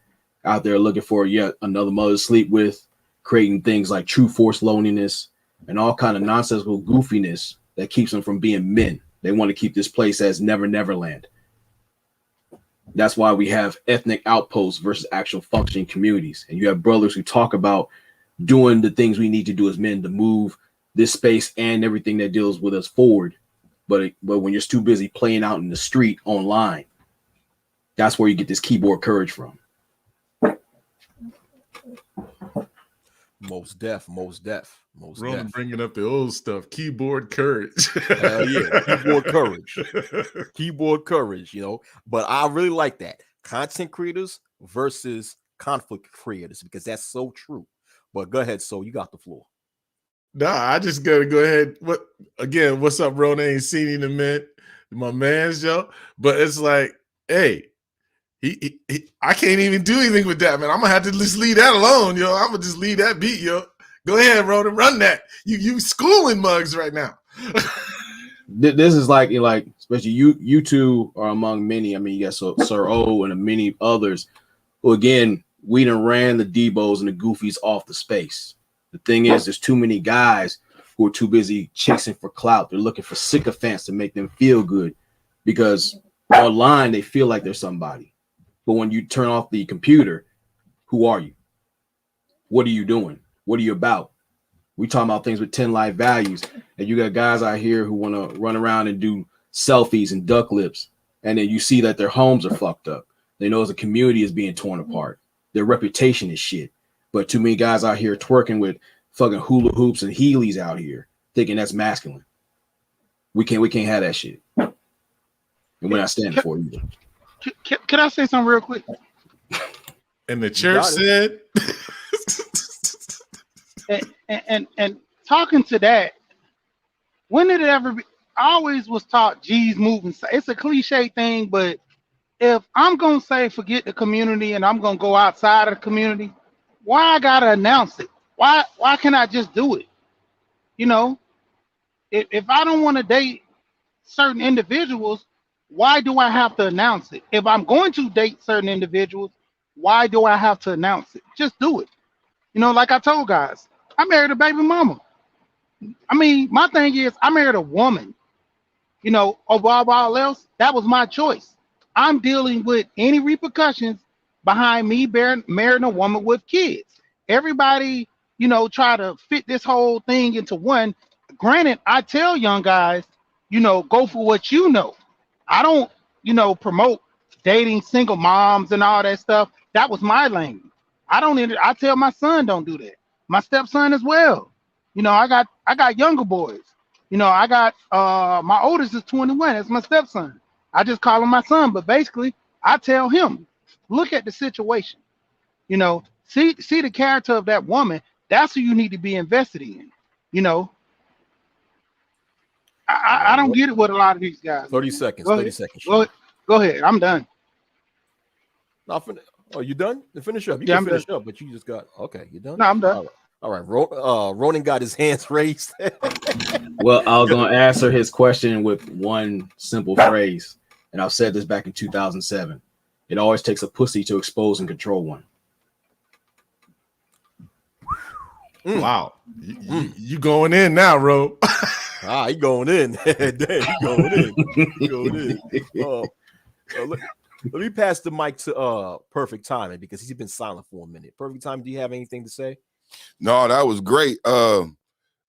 out there looking for yet another mother to sleep with, creating things like true force loneliness and all kind of nonsensical goofiness that keeps them from being men. They want to keep this place as Never Land. That's why we have ethnic outposts versus actual functioning communities. And you have brothers who talk about doing the things we need to do as men to move this space and everything that deals with us forward. But when you're too busy playing out in the street online, that's where you get this keyboard courage from. Most deaf. Roman bringing up the old stuff. Keyboard courage. Hell yeah. Keyboard courage, But I really like that. Content creators versus conflict creators, because that's so true. But go ahead, so you got the floor. Nah, I just gotta go ahead. What's up, Ronan? Ain't seen him in a minute. My man's Joe. But it's like, hey, he I can't even do anything with that, man. I'm gonna have to just leave that alone, yo. I'm gonna just leave that beat, yo. Go ahead, Ronan, run that. You schooling mugs right now. This is like especially you two are among many. I mean, you got Sir O and many others who, again, we done ran the Debos and the Goofies off the space. The thing is, there's too many guys who are too busy chasing for clout. They're looking for sycophants to make them feel good, because online they feel like they're somebody. But when you turn off the computer, who are you? What are you doing? What are you about? We talking about things with 10 life values. and you got guys out here who want to run around and do selfies and duck lips, and then you see that their homes are fucked up. They know as a community is being torn apart. Their reputation is shit. But too many guys out here twerking with fucking hula hoops and Heelys out here, thinking that's masculine. We can't have that shit. And we're not standing for it either. Can I say something real quick? And the church said, and talking to that, when did it ever be? I always was taught G's moving. It's a cliche thing, but if I'm gonna say forget the community and I'm gonna go outside of the community, why I gotta announce it? Why can't I just do it? You know, if I don't want to date certain individuals, why do I have to announce it? If I'm going to date certain individuals, why do I have to announce it? Just do it. You know, like I told guys, I married a baby mama. I mean, my thing is I married a woman. You know, above all else, that was my choice. I'm dealing with any repercussions behind me marrying a woman with kids. Everybody, you know, try to fit this whole thing into one. Granted, I tell young guys, you know, go for what you know. I don't, you know, promote dating single moms and all that stuff. That was my lane. I tell my son don't do that. My stepson as well. You know, I got younger boys. You know, I got my oldest is 21. That's my stepson. I just call him my son, but basically I tell him, look at the situation. You know, see the character of that woman. That's who you need to be invested in. You know, I don't get it with a lot of these guys. 30 seconds. Go 30 ahead. seconds. Go ahead. I'm done. Oh, you done? Then finish up. You Yeah, can I'm finish up, but you just got okay. You done? No, I'm done. All right. Ronan got his hands raised. Well, I was gonna answer his question with one simple phrase, and I've said this back in 2007. It always takes a pussy to expose and control one. wow, you going in now, Ro. He going in. Damn, he going in. He going in. Let me pass the mic to Perfect Timing because he's been silent for a minute. Perfect Timing, do you have anything to say? No, that was great.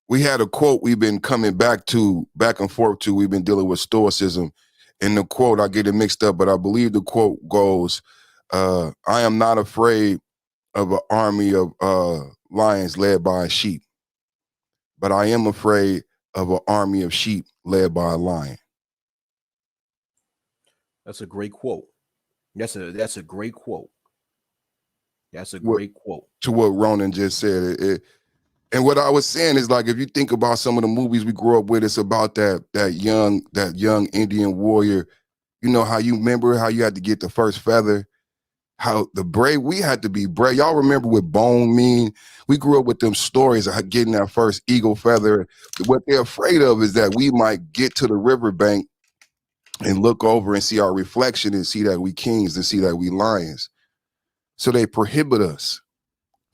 We had a quote we've been coming back and forth to. We've been dealing with stoicism. And the quote, I get it mixed up, but I believe the quote goes, I am not afraid of an army of lions led by a sheep, but I am afraid of an army of sheep led by a lion. That's a great quote. That's a great quote. That's a great quote. To what Ronan just said. And what I was saying is, like, if you think about some of the movies we grew up with, it's about that young Indian warrior. You know how you remember how you had to get the first feather, how the brave, we had to be brave. Y'all remember what Bone mean? We grew up with them stories of getting that first eagle feather. What they're afraid of is that we might get to the riverbank and look over and see our reflection and see that we kings and see that we lions. So they prohibit us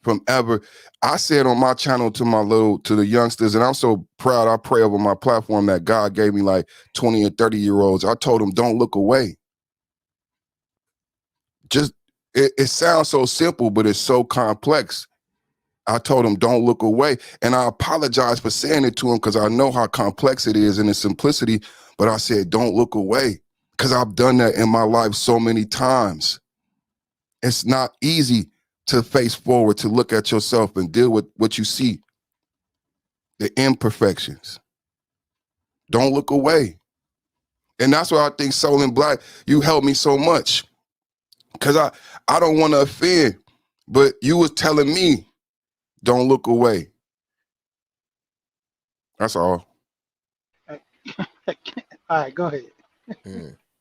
from ever. I said on my channel to the youngsters, and I'm so proud, I pray over my platform that God gave me like 20 and 30-year-olds. I told them, don't look away. It sounds so simple, but it's so complex. I told them, don't look away. And I apologize for saying it to them because I know how complex it is in its simplicity. But I said, don't look away, because I've done that in my life so many times. It's not easy to face forward, to look at yourself and deal with what you see, the imperfections. Don't look away. And that's why I think Soul and Black, you helped me so much, because I don't want to offend, but you was telling me, don't look away. That's all. All right, go ahead.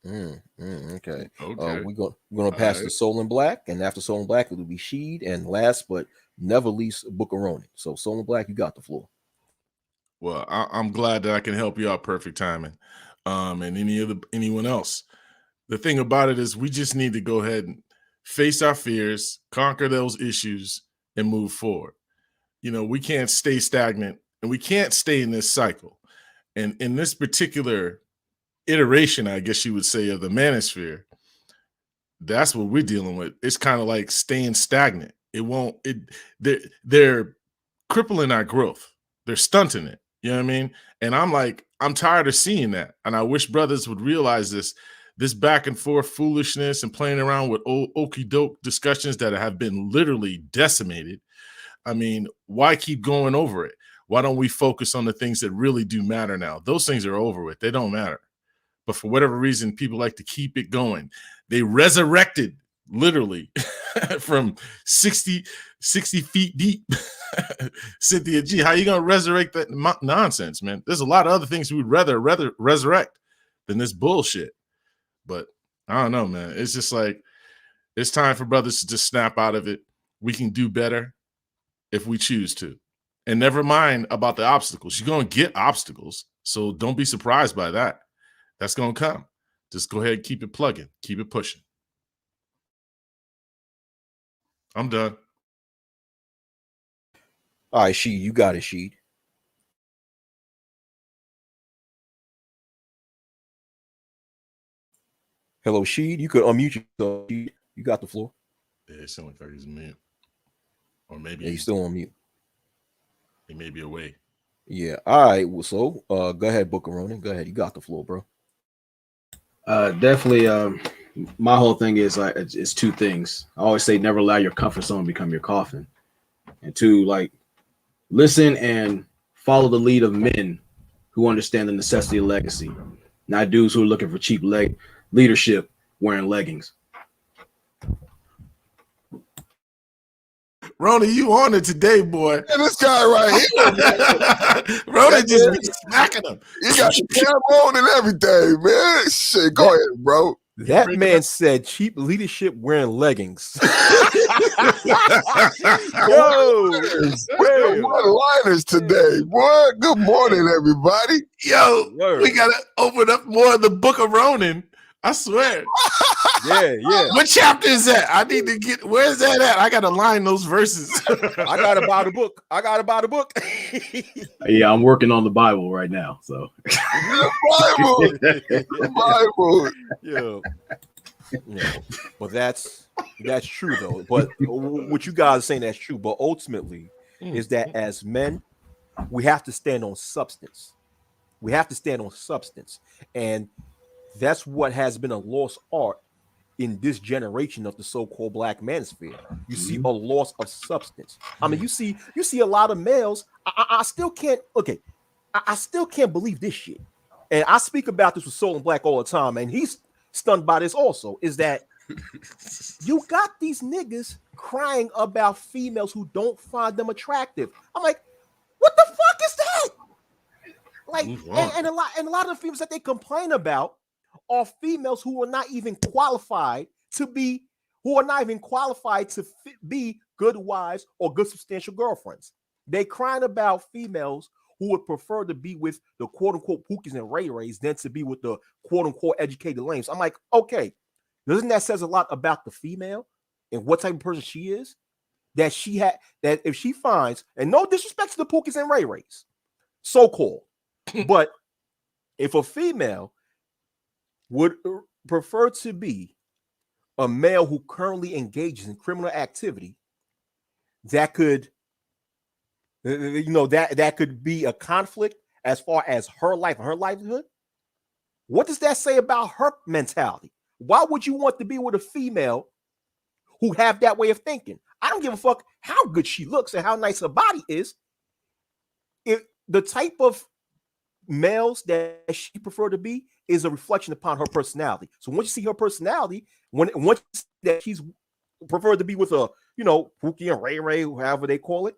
Okay. Okay. We're gonna pass right. to Soul and Black, and after Soul and Black, it will be Sheed, and last but never least, Bookeroni. So Soul and Black, you got the floor. Well, I'm glad that I can help you out, Perfect Timing, and anyone else. The thing about it is, we just need to go ahead and face our fears, conquer those issues, and move forward. You know, we can't stay stagnant, and we can't stay in this cycle. And in this particular iteration, I guess you would say, of the manosphere, that's what we're dealing with. It's kind of like staying stagnant. They're crippling our growth. They're stunting it. You know what I mean? And I'm like, I'm tired of seeing that. And I wish brothers would realize this back and forth foolishness and playing around with okie doke discussions that have been literally decimated. I mean, why keep going over it? Why don't we focus on the things that really do matter now? Those things are over with. They don't matter. But for whatever reason, people like to keep it going. They resurrected literally from 60 feet deep. Cynthia G, how you going to resurrect that nonsense, man? There's a lot of other things we would rather resurrect than this bullshit. But I don't know, man. It's just like, it's time for brothers to just snap out of it. We can do better if we choose to. And never mind about the obstacles. You're going to get obstacles. So don't be surprised by that. That's going to come. Just go ahead and keep it plugging. Keep it pushing. I'm done. All right, Sheed, you got it, Sheed. Hello, Sheed. You could unmute yourself. Sheed. You got the floor. Yeah, it sounds like he's mute. Or maybe Yeah, he's still on mute. He may be away. Yeah. All right. Well, so go ahead, Booker Ronan. Go ahead. You got the floor, bro. Definitely. My whole thing is like it's two things. I always say never allow your comfort zone become your coffin. And two, like listen and follow the lead of men who understand the necessity of legacy, not dudes who are looking for cheap leadership wearing leggings. Rona, you on it today, boy. And this guy right here, Rona just be smacking him. he got the camera on and everything, man. Shit, go ahead, bro. That man said cheap leadership wearing leggings. Yo, One-liners today, boy. Good morning, everybody. Yo, Word. we gotta open up more of the Book of Ronan. I swear. yeah. What chapter is that? I need to get. Where's that at? I gotta line those verses. I gotta buy the book. Yeah, I'm working on the Bible right now. So The Bible. Yeah. But that's true though. But what you guys are saying, that's true. But ultimately, is that as men, we have to stand on substance. And that's what has been a lost art in this generation of the so-called black manosphere. You see a loss of substance. I mean, you see a lot of males. I still can't. Okay, I still can't believe this shit. And I speak about this with Soul and Black all the time, and he's stunned by this also. Is that you got these niggas crying about females who don't find them attractive? I'm like, what the fuck is that? Like, and a lot of the females that they complain about are females who are not even qualified to be good wives or good substantial girlfriends. They crying about females who would prefer to be with the quote-unquote Pookies and Ray Rays than to be with the quote-unquote educated lames. I'm like, okay, doesn't that says a lot about the female and what type of person she is? That if she finds, and no disrespect to the Pookies and Ray Rays, so-called, but if a female would prefer to be a male who currently engages in criminal activity, that could, that could be a conflict as far as her life and her livelihood. What does that say about her mentality? Why would you want to be with a female who have that way of thinking? I don't give a fuck how good she looks and how nice her body is. If the type of males that she prefer to be is a reflection upon her personality. So once you see her personality, once that she's preferred to be with a, Pookie and Ray Ray, however they call it,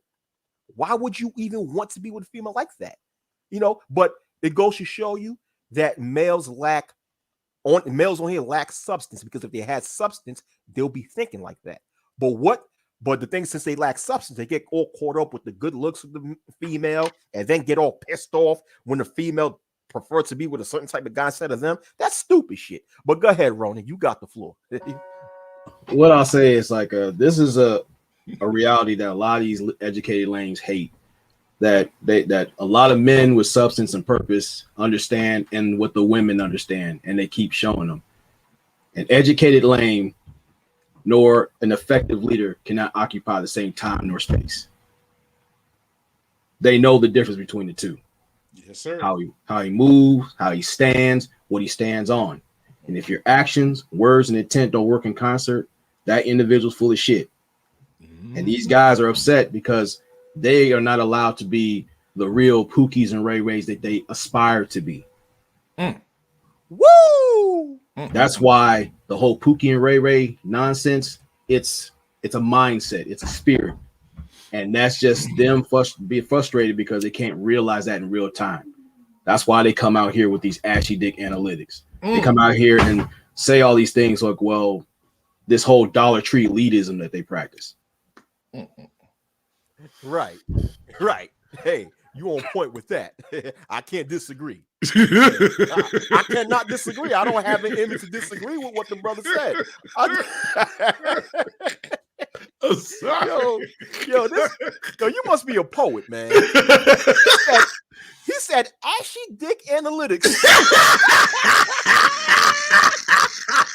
why would you even want to be with a female like that? But it goes to show you that males on here lack substance, because if they had substance, they'll be thinking like that. But the thing, since they lack substance, they get all caught up with the good looks of the female and then get all pissed off when the female prefer to be with a certain type of guy instead of them. That's stupid shit. But go ahead, Ronan, you got the floor. what I'll say is like this is a reality that a lot of these educated lanes hate. That a lot of men with substance and purpose understand, and what the women understand, and they keep showing them. An educated lane nor an effective leader cannot occupy the same time nor space. They know the difference between the two. Yes, sir. How he moves, how he stands, what he stands on. And if your actions, words, and intent don't work in concert, that individual's full of shit. And these guys are upset because they are not allowed to be the real Pookies and Ray Rays that they aspire to be. Woo! That's why the whole Pookie and Ray Ray nonsense, it's a mindset, it's a spirit. And that's just them being frustrated because they can't realize that in real time. That's why they come out here with these ashy dick analytics. They come out here and say all these things like, well, this whole Dollar Tree elitism that they practice. Right. Hey, you on point with that. I can't disagree. I cannot disagree. I don't have an image to disagree with what the brother said. I'm sorry. Yo, you must be a poet, man. He said ashy dick analytics.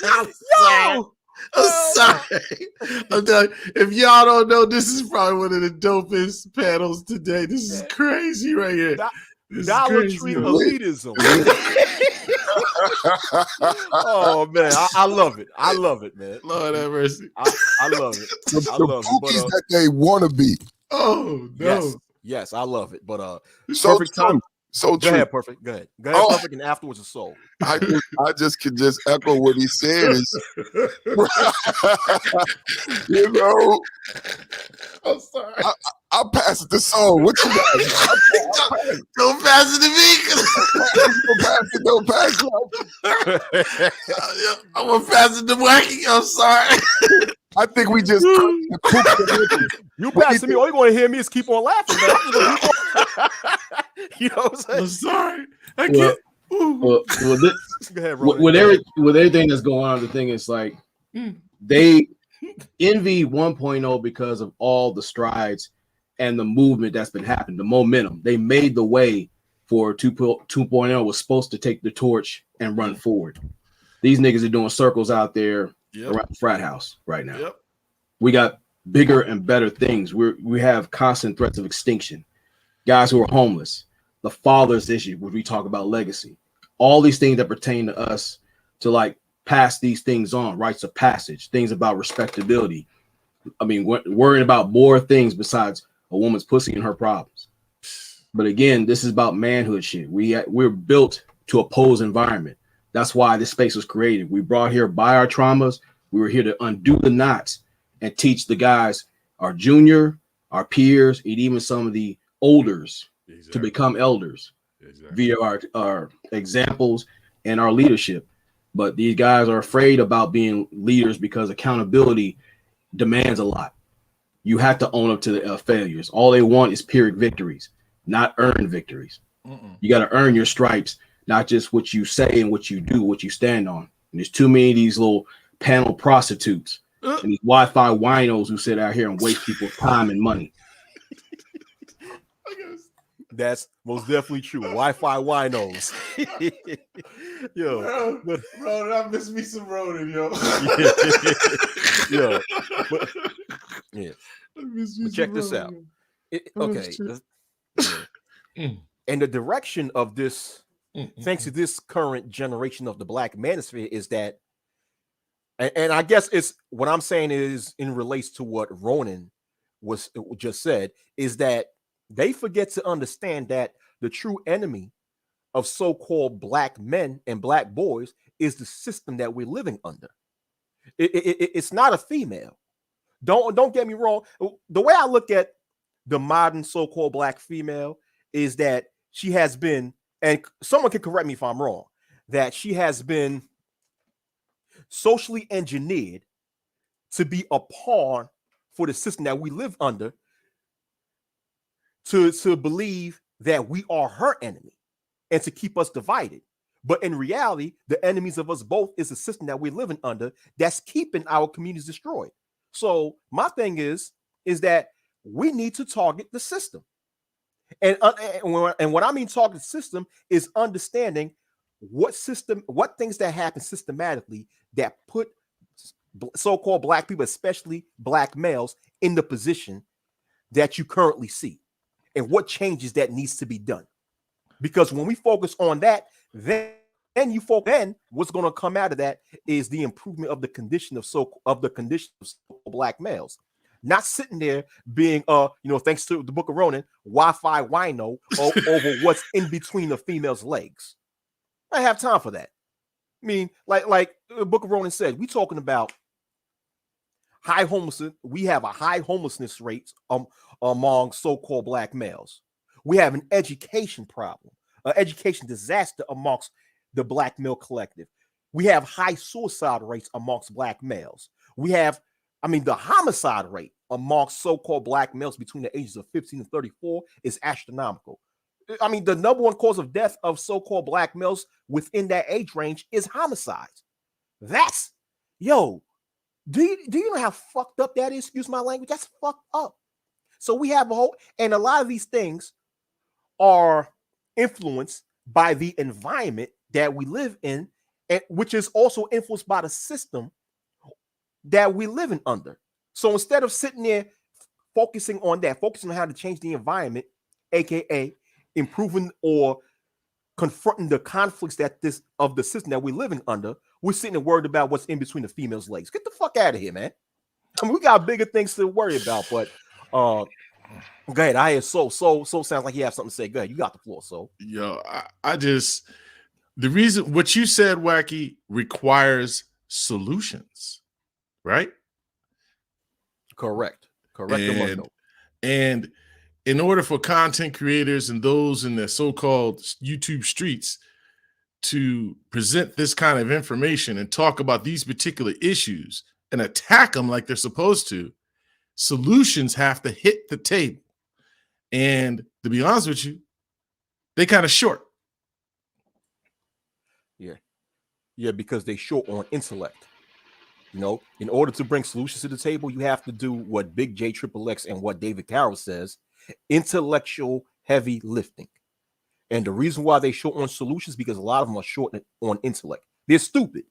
Yo, I'm sorry. I'm telling you, if y'all don't know, this is probably one of the dopest panels today. This is crazy right here. This Dollar is Tree crazy. elitism. Oh man, I love it. I love it, man. Lord have mercy. I love it. The I love it. Pookies that they want to be. Oh no. Yes, I love it. But So perfect true. time. So Go true. ahead, perfect. Go ahead, Oh. perfect, and afterwards a soul. I just could just echo what he said. Is you know, I'm sorry. I'll pass it to soul. What you got? Don't pass it to me. Don't pass it. I'm gonna pass it to Wacky. I'm sorry. I think we just You pass it me. All you're going to hear me is keep on laughing, man. I'm just gonna keep on- you know what I'm I'm saying? sorry. I can't. Well, Go ahead, Ronan. with everything that's going on, the thing is like they envy 1.0 because of all the strides and the movement that's been happening, the momentum. They made the way for 2.0 was supposed to take the torch and run forward. These niggas are doing circles out there around the frat house right now. Yep. We got bigger and better things. We have constant threats of extinction. Guys who are homeless, the father's issue, which we talk about legacy, all these things that pertain to us to like pass these things on, rites of passage, things about respectability. I mean, worrying about more things besides a woman's pussy and her problems. But again, this is about manhood shit. We're built to oppose environment. That's why this space was created. We brought here by our traumas. We were here to undo the knots and teach the guys, our junior, our peers, and even some of the elders to become elders via our examples and our leadership. But these guys are afraid about being leaders because accountability demands a lot. You have to own up to the failures. All they want is Pyrrhic victories, not earned victories. You got to earn your stripes, not just what you say and what you do, what you stand on. And there's too many of these little panel prostitutes and these Wi-Fi winos who sit out here and waste people's time and money. That's most definitely true. Wi-Fi winos. Yo, Ronan, I miss me some Ronan, yo. Yo, but check this out. Okay. And the direction of this, thanks to this current generation of the Black manosphere, is that, and I guess it's what I'm saying is in relates to what Ronan was just said, is that they forget to understand that the true enemy of so-called Black men and Black boys is the system that we're living under. It's not a female. Don't get me wrong. The way I look at the modern so-called Black female is that she has been, and someone can correct me if I'm wrong, that she has been socially engineered to be a pawn for the system that we live under, to believe that we are her enemy and to keep us divided. But in reality, the enemies of us both is the system that we're living under that's keeping our communities destroyed. So my thing is that we need to target the system. And what I mean target the system is understanding what things that happen systematically that put so-called Black people, especially Black males, in the position that you currently see, and what changes that needs to be done. Because when we focus on that, then you focus. Then what's going to come out of that is the improvement of the condition of black males. Not sitting there being, thanks to the Book of Ronan, Wi-Fi wino over what's in between the female's legs. I have time for that. I mean, like the Book of Ronan said, we talking about high homelessness. We have a high homelessness rate among so-called black males. We have an education problem, an education disaster amongst the black male collective. We have high suicide rates amongst black males. We have, the homicide rate amongst so-called black males between the ages of 15 and 34 is astronomical. The number one cause of death of so-called black males within that age range is homicides. That's, do you know how fucked up that is? Excuse my language. That's fucked up. So we have and a lot of these things are influenced by the environment that we live in, and which is also influenced by the system that we live in under. So instead of sitting there focusing on how to change the environment, aka improving or confronting the conflicts of the system that we're living under, we're sitting and worried about what's in between the female's legs. Get the fuck out of here, man. We got bigger things to worry about. But go ahead. I hear so sounds like you have something to say. Go ahead. You got the floor. So the reason what you said, Wacky, requires solutions, right? Correct. And in order for content creators and those in the so-called YouTube streets to present this kind of information and talk about these particular issues and attack them like they're supposed to, solutions have to hit the table. And to be honest with you, they kind of short. Yeah, because they short on intellect. In order to bring solutions to the table, you have to do what Big J Triple X and what David Carroll says, intellectual heavy lifting. And the reason why they short on solutions because a lot of them are short on intellect. They're stupid.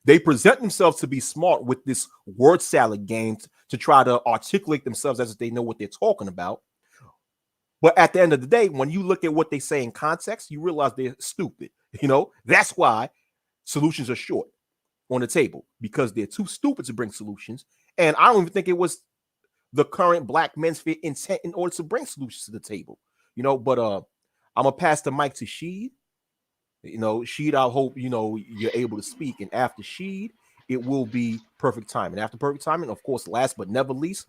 They present themselves to be smart with this word salad game to try to articulate themselves as if they know what they're talking about. But at the end of the day, when you look at what they say in context, you realize they're stupid. That's why solutions are short on the table, because they're too stupid to bring solutions. And I don't even think it was the current Black Manosphere intent in order to bring solutions to the table. But I'm gonna pass the mic to Sheed. Sheed, I hope you're able to speak. And after Sheed, it will be perfect time. And after perfect timing, of course, last but never least,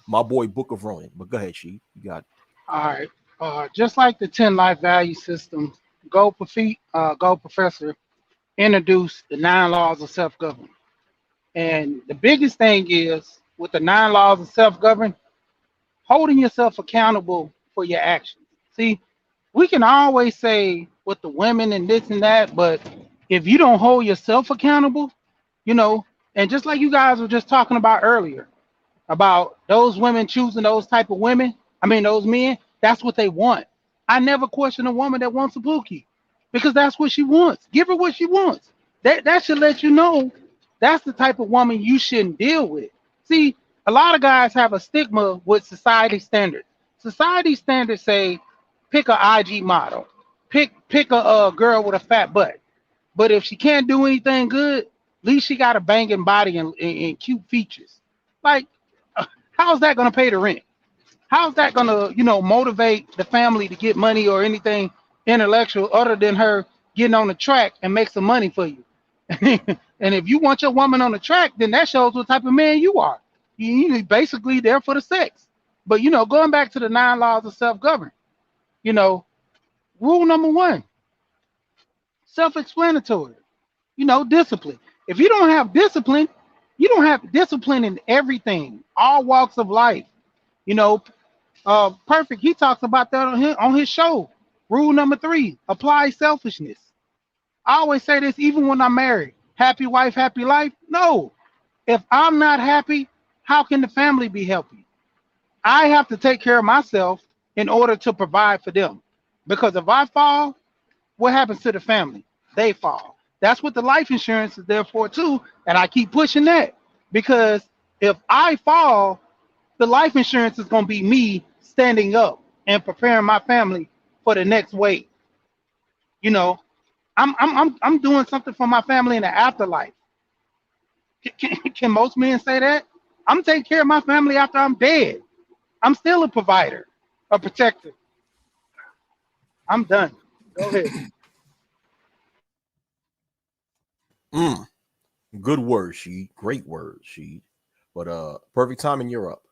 my boy Book of Ronan. But go ahead, Sheed. You got it. All right. Just like the 10 life value system, Gold Professor introduced the 9 laws of self-government. And the biggest thing is with the 9 laws of self-government, holding yourself accountable for your actions. See, we can always say with the women and this and that, but if you don't hold yourself accountable, and just like you guys were just talking about earlier, about those women choosing those type of women, those men, that's what they want. I never question a woman that wants a Pookie because that's what she wants. Give her what she wants. That should let you know that's the type of woman you shouldn't deal with. See, a lot of guys have a stigma with society standards. Society standards say pick a IG model, pick a girl with a fat butt. But if she can't do anything good, at least she got a banging body and cute features. Like, how's that going to pay the rent? How's that going to, motivate the family to get money or anything intellectual other than her getting on the track and make some money for you? And if you want your woman on the track, then that shows what type of man you are. You're basically there for the sex. But, going back to the 9 laws of self-government, rule number 1, self-explanatory, discipline. If you don't have discipline, you don't have discipline in everything, all walks of life. Perfect. He talks about that on his show. Rule number 3, apply selfishness. I always say this, even when I'm married, happy wife, happy life. No, if I'm not happy, how can the family be healthy? I have to take care of myself in order to provide for them. Because if I fall, what happens to the family? They fall. That's what the life insurance is there for too. And I keep pushing that because if I fall, the life insurance is going to be me standing up and preparing my family for the next wave. You know, I'm doing something for my family in the afterlife. Can most men say that? I'm taking care of my family after I'm dead. I'm still a provider, a protector. I'm done. Go ahead. Good word, Sheed. Great word, Sheed. But perfect timing, you're up.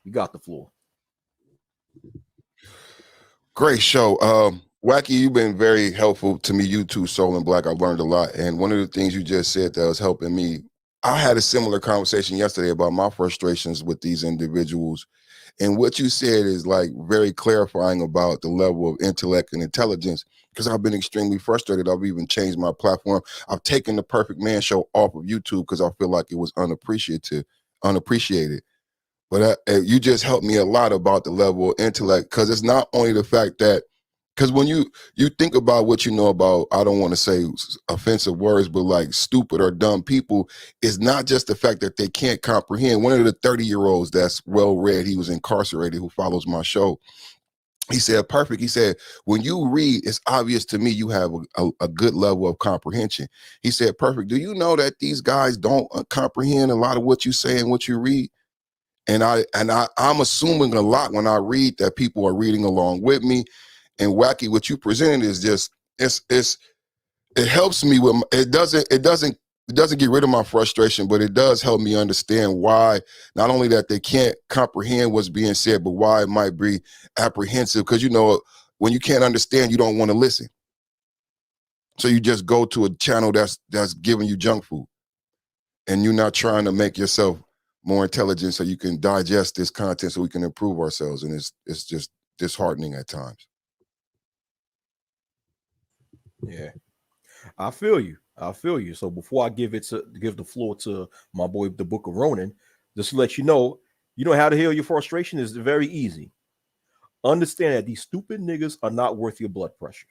You got the floor. Great show. Wacky, you've been very helpful to me. You too, Soul and Black. I've learned a lot. And one of the things you just said that was helping me, I had a similar conversation yesterday about my frustrations with these individuals. And what you said is like very clarifying about the level of intellect and intelligence, because I've been extremely frustrated. I've even changed my platform. I've taken the Perfect Man Show off of YouTube because I feel like it was unappreciated. But you just helped me a lot about the level of intellect, because it's not only the fact that, because when you think about what you know about, I don't want to say offensive words, but like stupid or dumb people, is not just the fact that they can't comprehend. One of the 30-year-olds that's well-read, he was incarcerated, who follows my show, he said, Perfect. He said, when you read, it's obvious to me you have a good level of comprehension. He said, Perfect, do you know that these guys don't comprehend a lot of what you say and what you read? And I'm assuming a lot when I read that people are reading along with me. And Wacky, what you presented is just it helps me with it doesn't get rid of my frustration, but it does help me understand why not only that they can't comprehend what's being said, but why it might be apprehensive. Because when you can't understand, you don't want to listen. So you just go to a channel that's giving you junk food, and you're not trying to make yourself more intelligent so you can digest this content so we can improve ourselves. And it's just disheartening at times. Yeah, I feel you. So before I give the floor to my boy, the Book of Ronan, just to let you know how to heal your frustration is very easy. Understand that these stupid niggas are not worth your blood pressure.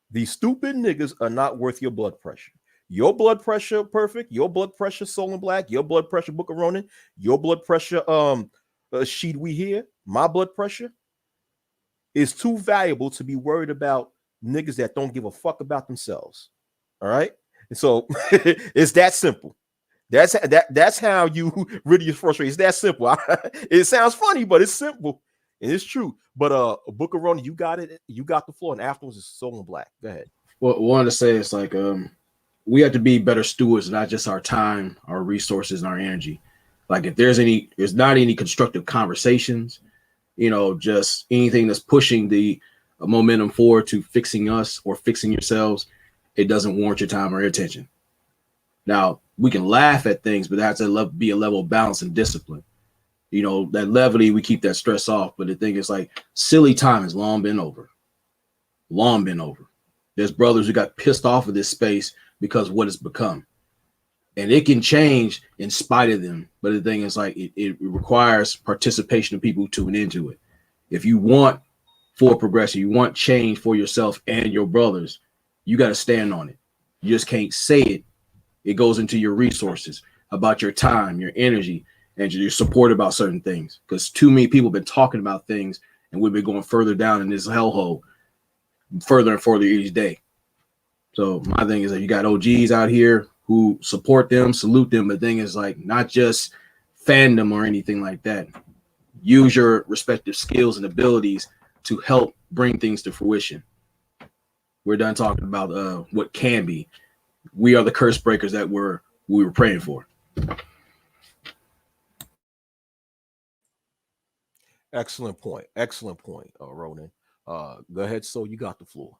These stupid niggas are not worth your blood pressure. Your blood pressure, Perfect. Your blood pressure, Soul and Black. Your blood pressure, Book of Ronan. Your blood pressure, Sheed We Here. My blood pressure is too valuable to be worried about niggas that don't give a fuck about themselves. All right. And so it's that simple. That's how you rid of your frustration. It's that simple. It sounds funny, but it's simple and it's true. But Book of Ronan, you got it. You got the floor, and afterwards it's Soul and Black. Go ahead. Well, I wanted to say it's like we have to be better stewards, not just our time, our resources, and our energy. Like if there's not any constructive conversations, just anything that's pushing the momentum forward to fixing us or fixing yourselves, it doesn't warrant your time or attention. Now, we can laugh at things, but that has to be a level of balance and discipline. That levity, we keep that stress off. But the thing is, like, silly time has long been over. Long been over. There's brothers who got pissed off of this space because of what it's become. And it can change in spite of them. But the thing is, like, it requires participation of people who tune into it. If you want for progression, you want change for yourself and your brothers, you got to stand on it. You just can't say it. It goes into your resources, about your time, your energy, and your support about certain things. Because too many people have been talking about things, and we've been going further down in this hellhole, further and further each day. So my thing is that you got OGs out here who support them, salute them. But the thing is, like, not just fandom or anything like that. Use your respective skills and abilities to help bring things to fruition. We're done talking about what can be. We are the curse breakers that we were praying for. Excellent point, Ronan. Go ahead, so you got the floor.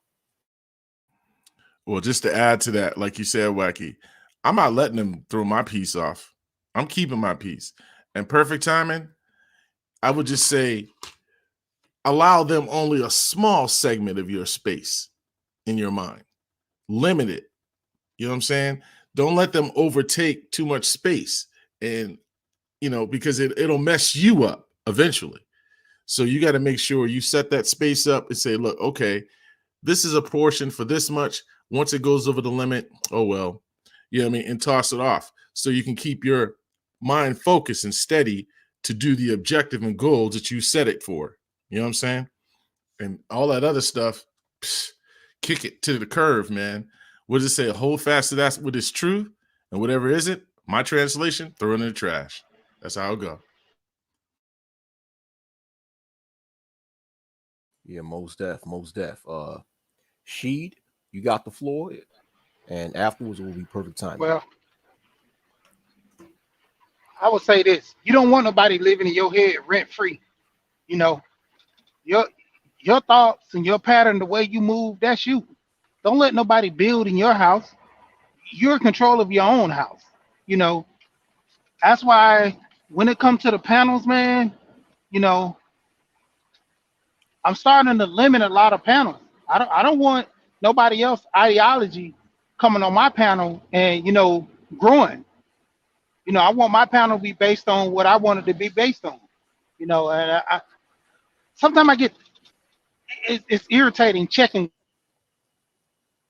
Well, just to add to that, like you said, Wacky, I'm not letting them throw my piece off. I'm keeping my piece. And perfect timing, I would just say, allow them only a small segment of your space in your mind. Limit it. You know what I'm saying? Don't let them overtake too much space, and because it'll mess you up eventually. So you got to make sure you set that space up and say, look, okay, this is a portion for this much. Once it goes over the limit, oh well, you know what I mean, and toss it off so you can keep your mind focused and steady to do the objective and goals that you set it for. You know what I'm saying? And all that other stuff, kick it to the curve, man. What does it say? Hold fast to that what is true, and whatever isn't, my translation, throw it in the trash. That's how it go. Yeah, most def. Sheed, you got the floor, and afterwards it will be perfect time. Well, I would say this: you don't want nobody living in your head rent free. You know, your thoughts and your pattern, the way you move, that's you. Don't let nobody build in your house. You're in control of your own house. You know, that's why when it comes to the panels, man, you know, I'm starting to limit a lot of panels. I don't want nobody else ideology coming on my panel and, you know, growing. You know, I want my panel to be based on what I want it to be based on. You know, and I sometimes I get it's irritating checking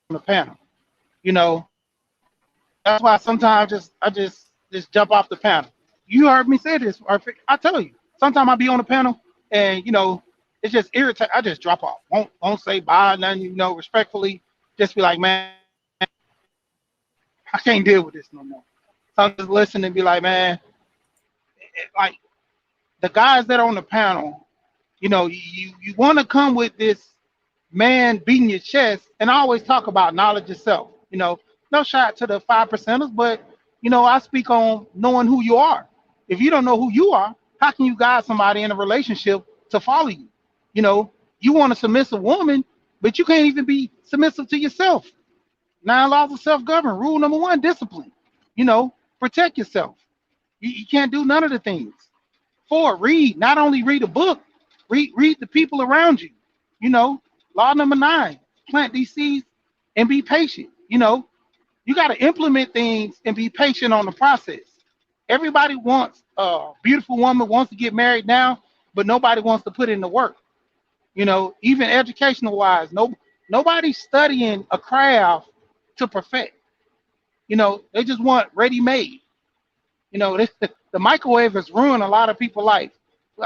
on the panel. You know, that's why sometimes I just jump off the panel. You heard me say this. I tell you, sometimes I be on the panel and, you know, it's just irritating. I just drop off. Won't say bye, nothing, you know, respectfully. Just be like, man, I can't deal with this no more. So I'm just listening and be like, man, like the guys that are on the panel, you know, you want to come with this man beating your chest, and I always talk about knowledge itself. You know, no shot to the 5%ers, but you know, I speak on knowing who you are. If you don't know who you are, how can you guide somebody in a relationship to follow you? You know, you want a submissive woman, but you can't even be submissive to yourself. 9 laws of self-government. Rule number 1, discipline. You know, protect yourself. You can't do none of the things. 4, read. Not only read a book, read the people around you. You know, law number 9, plant these seeds and be patient. You know, you got to implement things and be patient on the process. Everybody wants a beautiful woman, wants to get married now, but nobody wants to put in the work. You know, even educational wise, nobody's studying a craft to perfect. You know, they just want ready made. You know, the microwave has ruined a lot of people's life.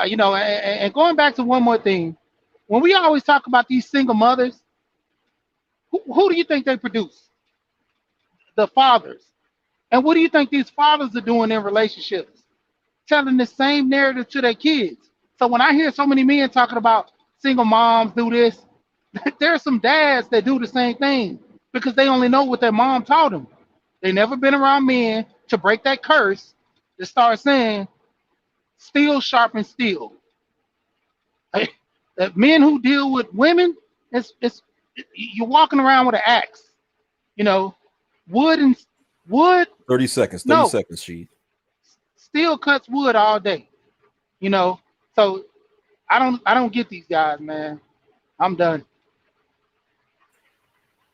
You know, and going back to one more thing, when we always talk about these single mothers, who do you think they produce? The fathers. And what do you think these fathers are doing in relationships? Telling the same narrative to their kids. So when I hear so many men talking about single moms do this, there are some dads that do the same thing because they only know what their mom taught them. They never been around men to break that curse to start saying, steel sharpens steel. Hey, the men who deal with women, you're walking around with an axe. You know, wood 30 seconds, no, Sheed. steel cuts wood all day. You know, so I don't get these guys, man. I'm done.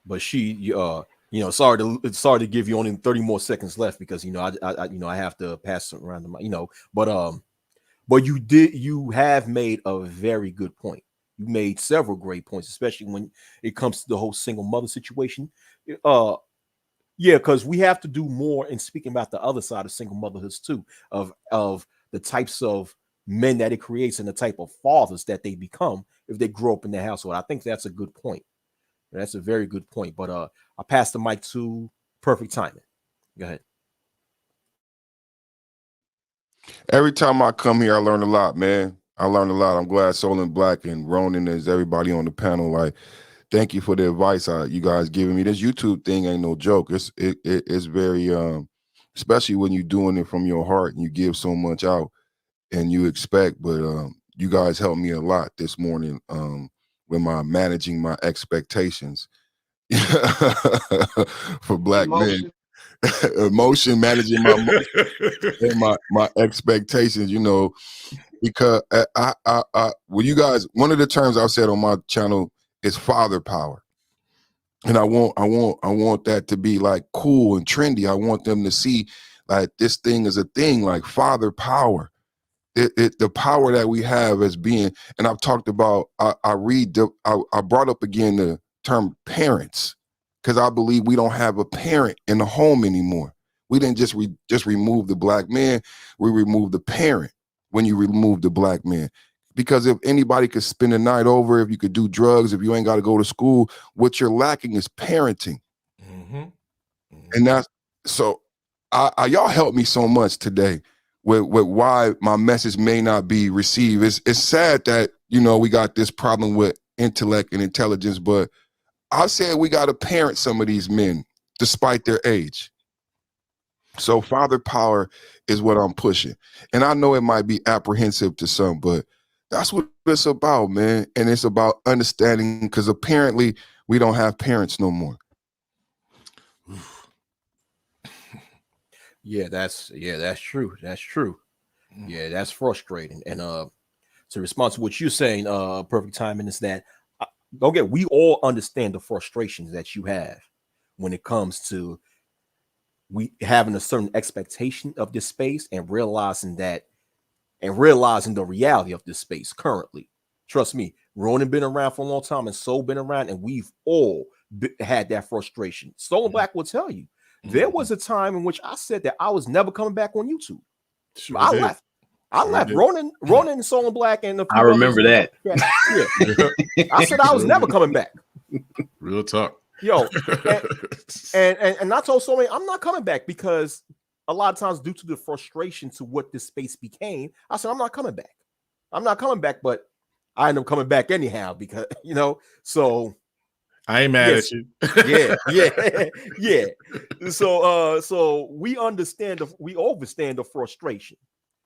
But Sheed, you know, sorry to give you only 30 more seconds left because you know I have to pass it around the mic, you know, but you have made a very good point. You made several great points, especially when it comes to the whole single mother situation. Yeah, because we have to do more in speaking about the other side of single motherhoods too, of the types of men that it creates and the type of fathers that they become if they grow up in their household. I think that's a good point. That's a very good point. But I pass the mic to Perfect Timing. Go ahead. Every time I come here, I learn a lot, man. I learn a lot. I'm glad Soul and Black and Ronan is everybody on the panel. Like, thank you for the advice you guys giving me. This YouTube thing ain't no joke. It's very especially when you're doing it from your heart and you give so much out and you expect. But you guys helped me a lot this morning with managing my expectations for Black men. Emotion, managing my and my expectations, you know, because well, you guys, one of the terms I've said on my channel is father power. And I want that to be like cool and trendy. I want them to see like this thing is a thing, like father power. The power that we have as being, and I've talked about, I brought up again the term parents, because I believe we don't have a parent in the home anymore. We didn't just remove the Black man, we removed the parent when you remove the Black man. Because if anybody could spend the night over, if you could do drugs, if you ain't got to go to school, what you're lacking is parenting. And that's so y'all helped me so much today with why my message may not be received. It's sad that, you know, we got this problem with intellect and intelligence, but I said we got to parent some of these men despite their age. So father power is what I'm pushing. And I know it might be apprehensive to some, but that's what it's about, man. And it's about understanding, because apparently we don't have parents no more. Yeah, that's true. That's true. Yeah, that's frustrating. And to respond to what you're saying, perfect timing, is that we all understand the frustrations that you have when it comes to we having a certain expectation of this space and realizing the reality of this space currently. Trust me, Ronan been around for a long time and Soul been around, and we've all had that frustration. Soul and Black will tell you. There was a time in which I said that I was never coming back on YouTube. Sure I did. left. Did. Ronan and Soul and Black and a few I remember that. Yeah. I said I was never coming back. Real talk. Yo, and I told Soul, I'm not coming back, because a lot of times due to the frustration to what this space became, I said I'm not coming back. I'm not coming back, but I end up coming back anyhow, because so I ain't mad at you. yeah. So we understand we overstand the frustration.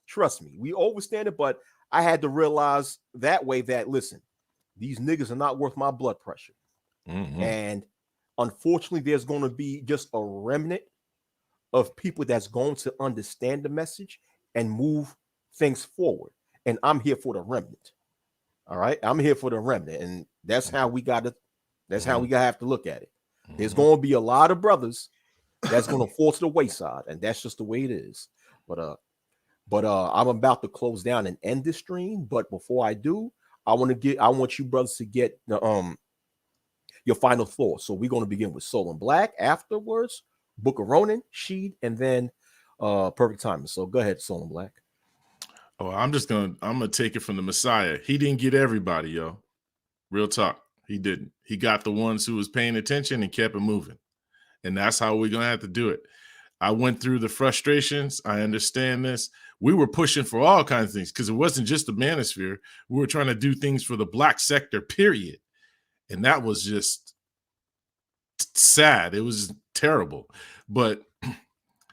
Trust me, we overstand it, but I had to realize that way that, listen, these niggas are not worth my blood pressure. And unfortunately, there's going to be just a remnant of people that's going to understand the message and move things forward. And I'm here for the remnant. All right. I'm here for the remnant. And that's how we got to, have to look at it. There's going to be a lot of brothers that's going to fall to the wayside, and that's just the way it is. But I'm about to close down and end this stream. But before I do, I want you brothers to get your final thoughts. So we're going to begin with Soul and Black, afterwards Book of Ronan, Sheed, and then Perfect Timing. So go ahead, Soul and Black. Oh, I'm gonna take it from the Messiah. He didn't get everybody, yo. Real talk. He didn't. He got the ones who was paying attention and kept it moving. And that's how we're gonna have to do it. I went through the frustrations. I understand this. We were pushing for all kinds of things, because it wasn't just the manosphere. We were trying to do things for the Black sector, period. And that was just sad. It was terrible. But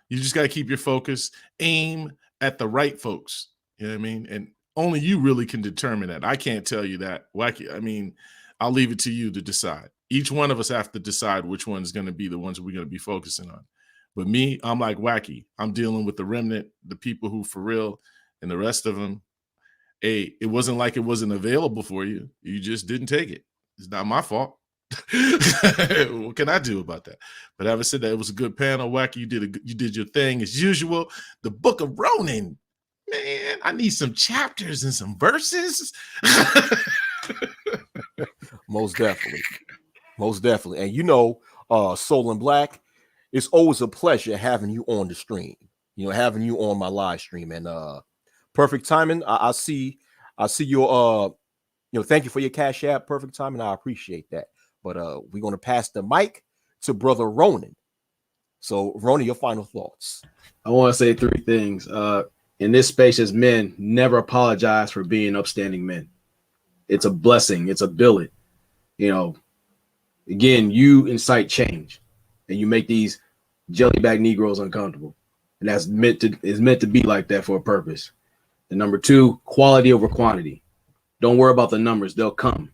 you just got to keep your focus, aim at the right folks. You know what I mean? And only you really can determine that. I can't tell you that. Wacky. I mean, I'll leave it to you to decide. Each one of us have to decide which one's going to be the ones we're going to be focusing on. But me, I'm like Wacky. I'm dealing with the remnant, the people who for real, and the rest of them. Hey, it wasn't like it wasn't available for you. You just didn't take it. It's not my fault. What can I do about that? But having said that, it was a good panel. Wacky, you did your thing as usual. The Book of Ronan, man, I need some chapters and some verses. Most definitely. And Soul and Black, it's always a pleasure having you on the stream. Having you on my live stream. And Perfect Timing, I see your thank you for your Cash App, Perfect Timing. I appreciate that. But we're going to pass the mic to Brother Ronan. So, Ronan, your final thoughts. I want to say three things. In this space as men, never apologize for being upstanding men. It's a blessing. It's a billet. Again, you incite change, and you make these jellyback Negroes uncomfortable. And that's meant to be like that for a purpose. And number two, quality over quantity. Don't worry about the numbers. They'll come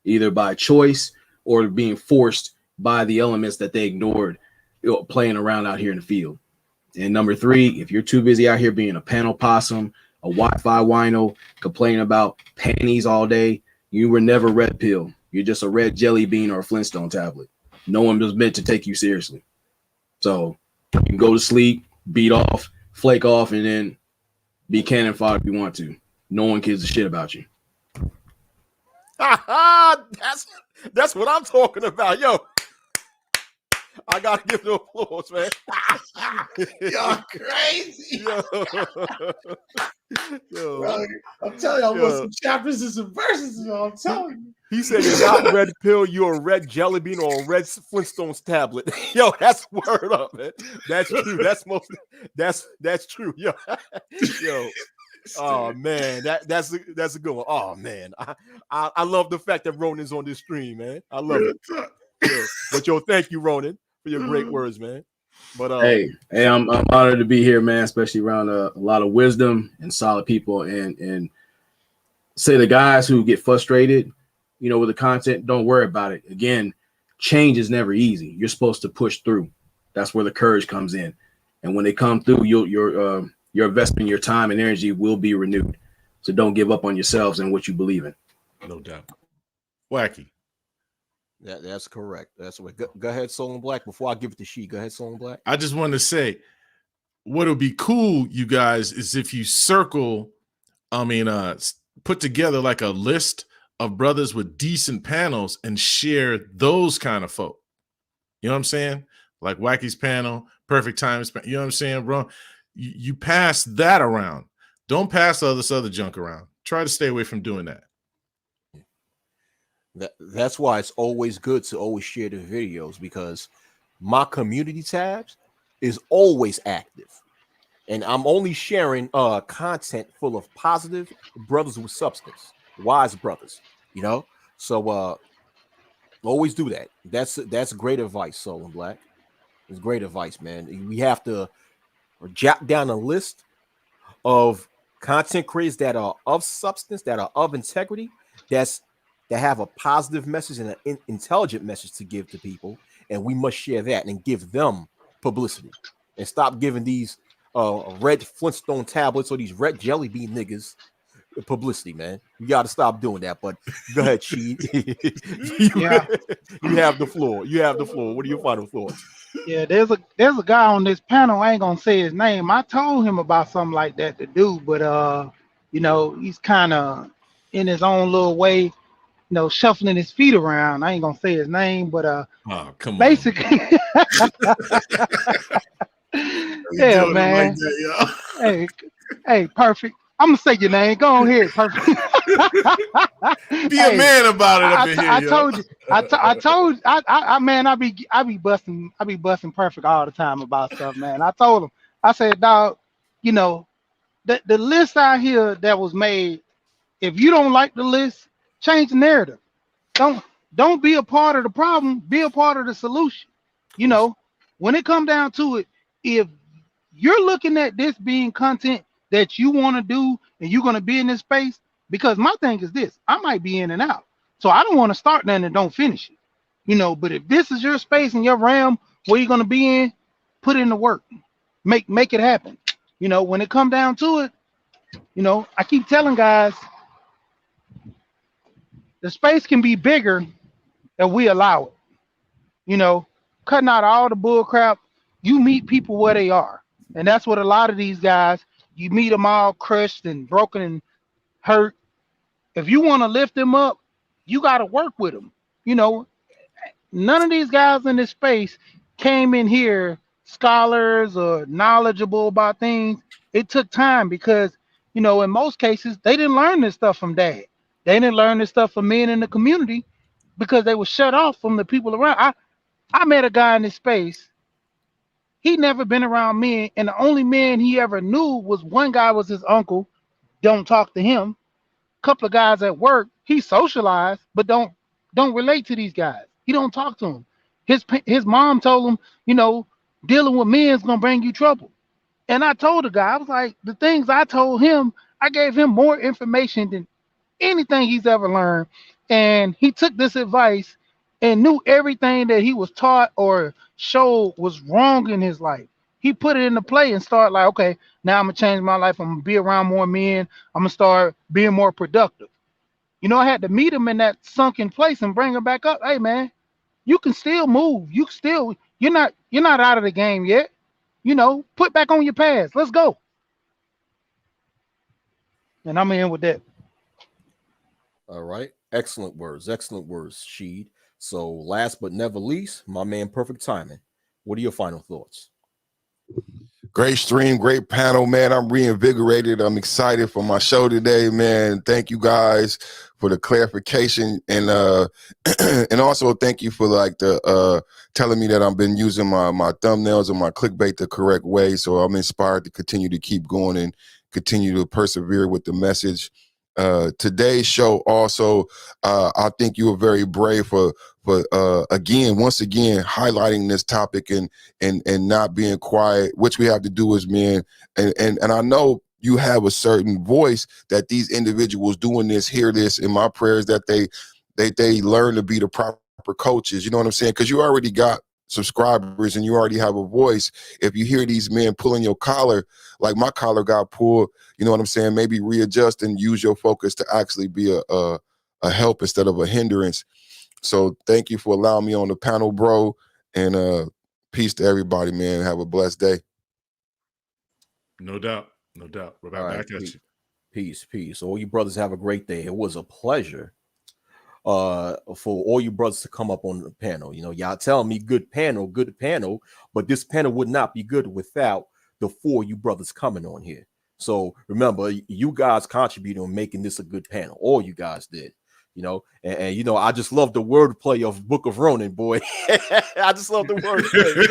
either by choice or being forced by the elements that they ignored playing around out here in the field. And number three, if you're too busy out here being a panel possum, a Wi-Fi wino, complaining about panties all day, you were never red pill. You're just a red jelly bean or a Flintstone tablet. No one was meant to take you seriously. So you can go to sleep, beat off, flake off, and then be cannon fodder if you want to. No one gives a shit about you. That's what I'm talking about, yo. I gotta give the applause, man. Y'all crazy. Yo. Yo. Bro, I'm telling you, I Yo. want some chapters and some verses. I'm telling you. He said you're not red pill, you're a red jelly bean or a red Flintstones tablet. Yo, that's word up, man. That's true. That's true. Yo. Yo. Oh man, that's a good one. Oh man, I love the fact that Ronan's on this stream, man. I love it. Yo, but yo, thank you, Ronan, for your great words, man. But hey, I'm honored to be here, man. Especially around a lot of wisdom and solid people, and say the guys who get frustrated, you know, with the content, don't worry about it. Again, change is never easy. You're supposed to push through. That's where the courage comes in, and when they come through, your investment, your time and energy will be renewed. So don't give up on yourselves and what you believe in. No doubt. Wacky. that's correct. That's what. Go ahead, Soul and Black. Before I give it to She, go ahead, Soul and Black. I just want to say, what would be cool, you guys, is if you put together like a list of brothers with decent panels and share those kind of folk. You know what I'm saying? Like Wacky's panel, Perfect Time. You know what I'm saying, bro? You pass that around. Don't pass all this other junk around. Try to stay away from doing that. That's why it's always good to always share the videos, because my community tabs is always active. And I'm only sharing content full of positive brothers with substance, wise brothers, you know? So always do that. That's great advice, Soul and Black. It's great advice, man. We have to jot down a list of content creators that are of substance, that are of integrity, that have a positive message and an intelligent message to give to people, and we must share that and give them publicity, and stop giving these red Flintstone tablets or these red jelly bean niggas publicity, man. You got to stop doing that. But go ahead, She. You have the floor. You have the floor. What are your final thoughts? Yeah, there's a guy on this panel. I ain't gonna say his name. I told him about something like that to do, but you know, he's kind of in his own little way, you know, shuffling his feet around. I ain't gonna say his name, but oh, come basically, yeah, man. Like that, hey, Perfect. I'm gonna say your name. Go ahead, Perfect. Be a man about it up in here. I told you. I be busting Perfect all the time about stuff, man. I told him. I said, dog, you know, the list out here that was made. If you don't like the list, change the narrative. Don't be a part of the problem. Be a part of the solution. You know, when it comes down to it, if you're looking at this being content that you want to do and you're going to be in this space, because my thing is this, I might be in and out. So I don't want to start nothing and don't finish it. You know, but if this is your space and your realm where you're going to be in, put in the work. Make it happen. You know, when it comes down to it, you know, I keep telling guys, the space can be bigger if we allow it. You know, cutting out all the bull crap, you meet people where they are. And that's what a lot of these guys, you meet them all crushed and broken and hurt. If you want to lift them up, you got to work with them. You know, none of these guys in this space came in here scholars or knowledgeable about things. It took time because, you know, in most cases, they didn't learn this stuff from dad. They didn't learn this stuff from men in the community because they were shut off from the people around. I met a guy in this space. He'd never been around men, and the only man he ever knew was one guy was his uncle. Don't talk to him. Couple of guys at work, he socialized, but don't relate to these guys. He don't talk to them. His mom told him, you know, dealing with men is gonna bring you trouble. And I told the guy, I was like, the things I told him, I gave him more information than anything he's ever learned. And he took this advice and knew everything that he was taught or showed was wrong in his life. He put it into play and started like, okay, now I'm gonna change my life. I'm gonna be around more men. I'm gonna start being more productive. You know, I had to meet him in that sunken place and bring him back up. Hey man, you can still move. You're not out of the game yet. You know, put back on your pads. Let's go. And I'm in with that. All right. Excellent words. Excellent words, Sheed. So last but never least, my man Perfect Timing. What are your final thoughts? Great stream, great panel, man. I'm reinvigorated. I'm excited for my show today, man. Thank you guys for the clarification, and and also thank you for like the telling me that I've been using my thumbnails and my clickbait the correct way. So I'm inspired to continue to keep going and continue to persevere with the message. Today's show also, I think you were very brave for once again highlighting this topic and not being quiet, which we have to do as men. And I know you have a certain voice that these individuals doing this hear this. In my prayers that they learn to be the proper coaches. You know what I'm saying? Because you already got subscribers and you already have a voice. If you hear these men pulling your collar, like my collar got pulled, you know what I'm saying? Maybe readjust and use your focus to actually be a help instead of a hindrance. So thank you for allowing me on the panel, bro. And peace to everybody, man. Have a blessed day. No doubt. No doubt. We're All right, back at you. Peace. All you brothers have a great day. It was a pleasure for all you brothers to come up on the panel. You know, y'all tell me good panel, but this panel would not be good without the four you brothers coming on here. So remember, you guys contributed on making this a good panel. All you guys did. You know, and you know, I just love the wordplay of Book of Ronan, boy. I just love the wordplay,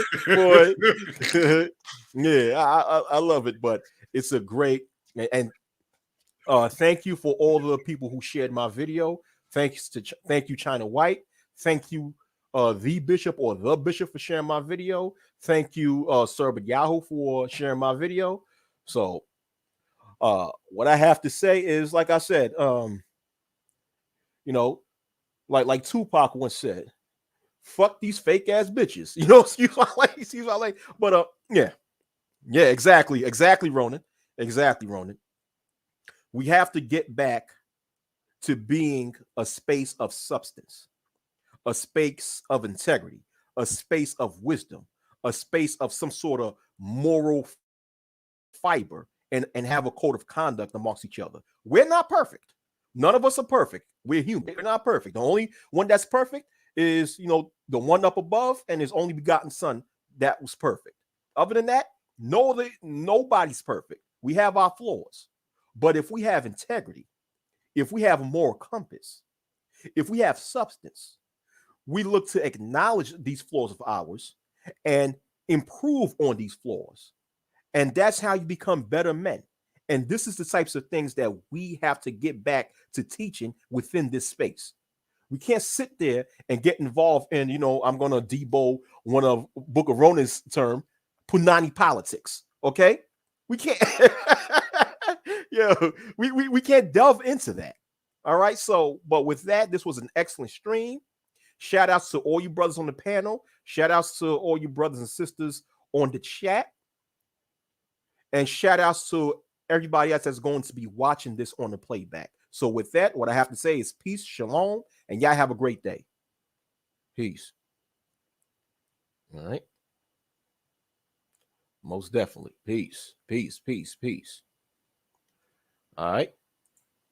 boy. Yeah, I love it. But it's a great and thank you for all the people who shared my video. Thank you, China White. Thank you, the bishop for sharing my video. Thank you, Sir Yahoo for sharing my video. So, what I have to say is, like I said, you know, like Tupac once said, "Fuck these fake ass bitches." You know, excuse my language, but yeah, exactly, Ronan, exactly, Ronan. We have to get back to being a space of substance, a space of integrity, a space of wisdom, a space of some sort of moral fiber, and have a code of conduct amongst each other. We're not perfect. None of us are perfect. We're human. We're not perfect. The only one that's perfect is, you know, the one up above and his only begotten son that was perfect. Other than that, nobody's perfect. We have our flaws. But if we have integrity, if we have a moral compass, if we have substance, we look to acknowledge these flaws of ours and improve on these flaws. And that's how you become better men. And this is the types of things that we have to get back to teaching within this space. We can't sit there and get involved in, you know, I'm going to debo one of Book of Ronan's term, punani politics. Okay? We can't. Yeah, we can't delve into that. All right. So, but with that, this was an excellent stream. Shout outs to all you brothers on the panel. Shout outs to all you brothers and sisters on the chat. And shout outs to everybody else that's going to be watching this on the playback. So with that, what I have to say is peace, shalom, and y'all have a great day. Peace. All right. Most definitely. Peace. All right.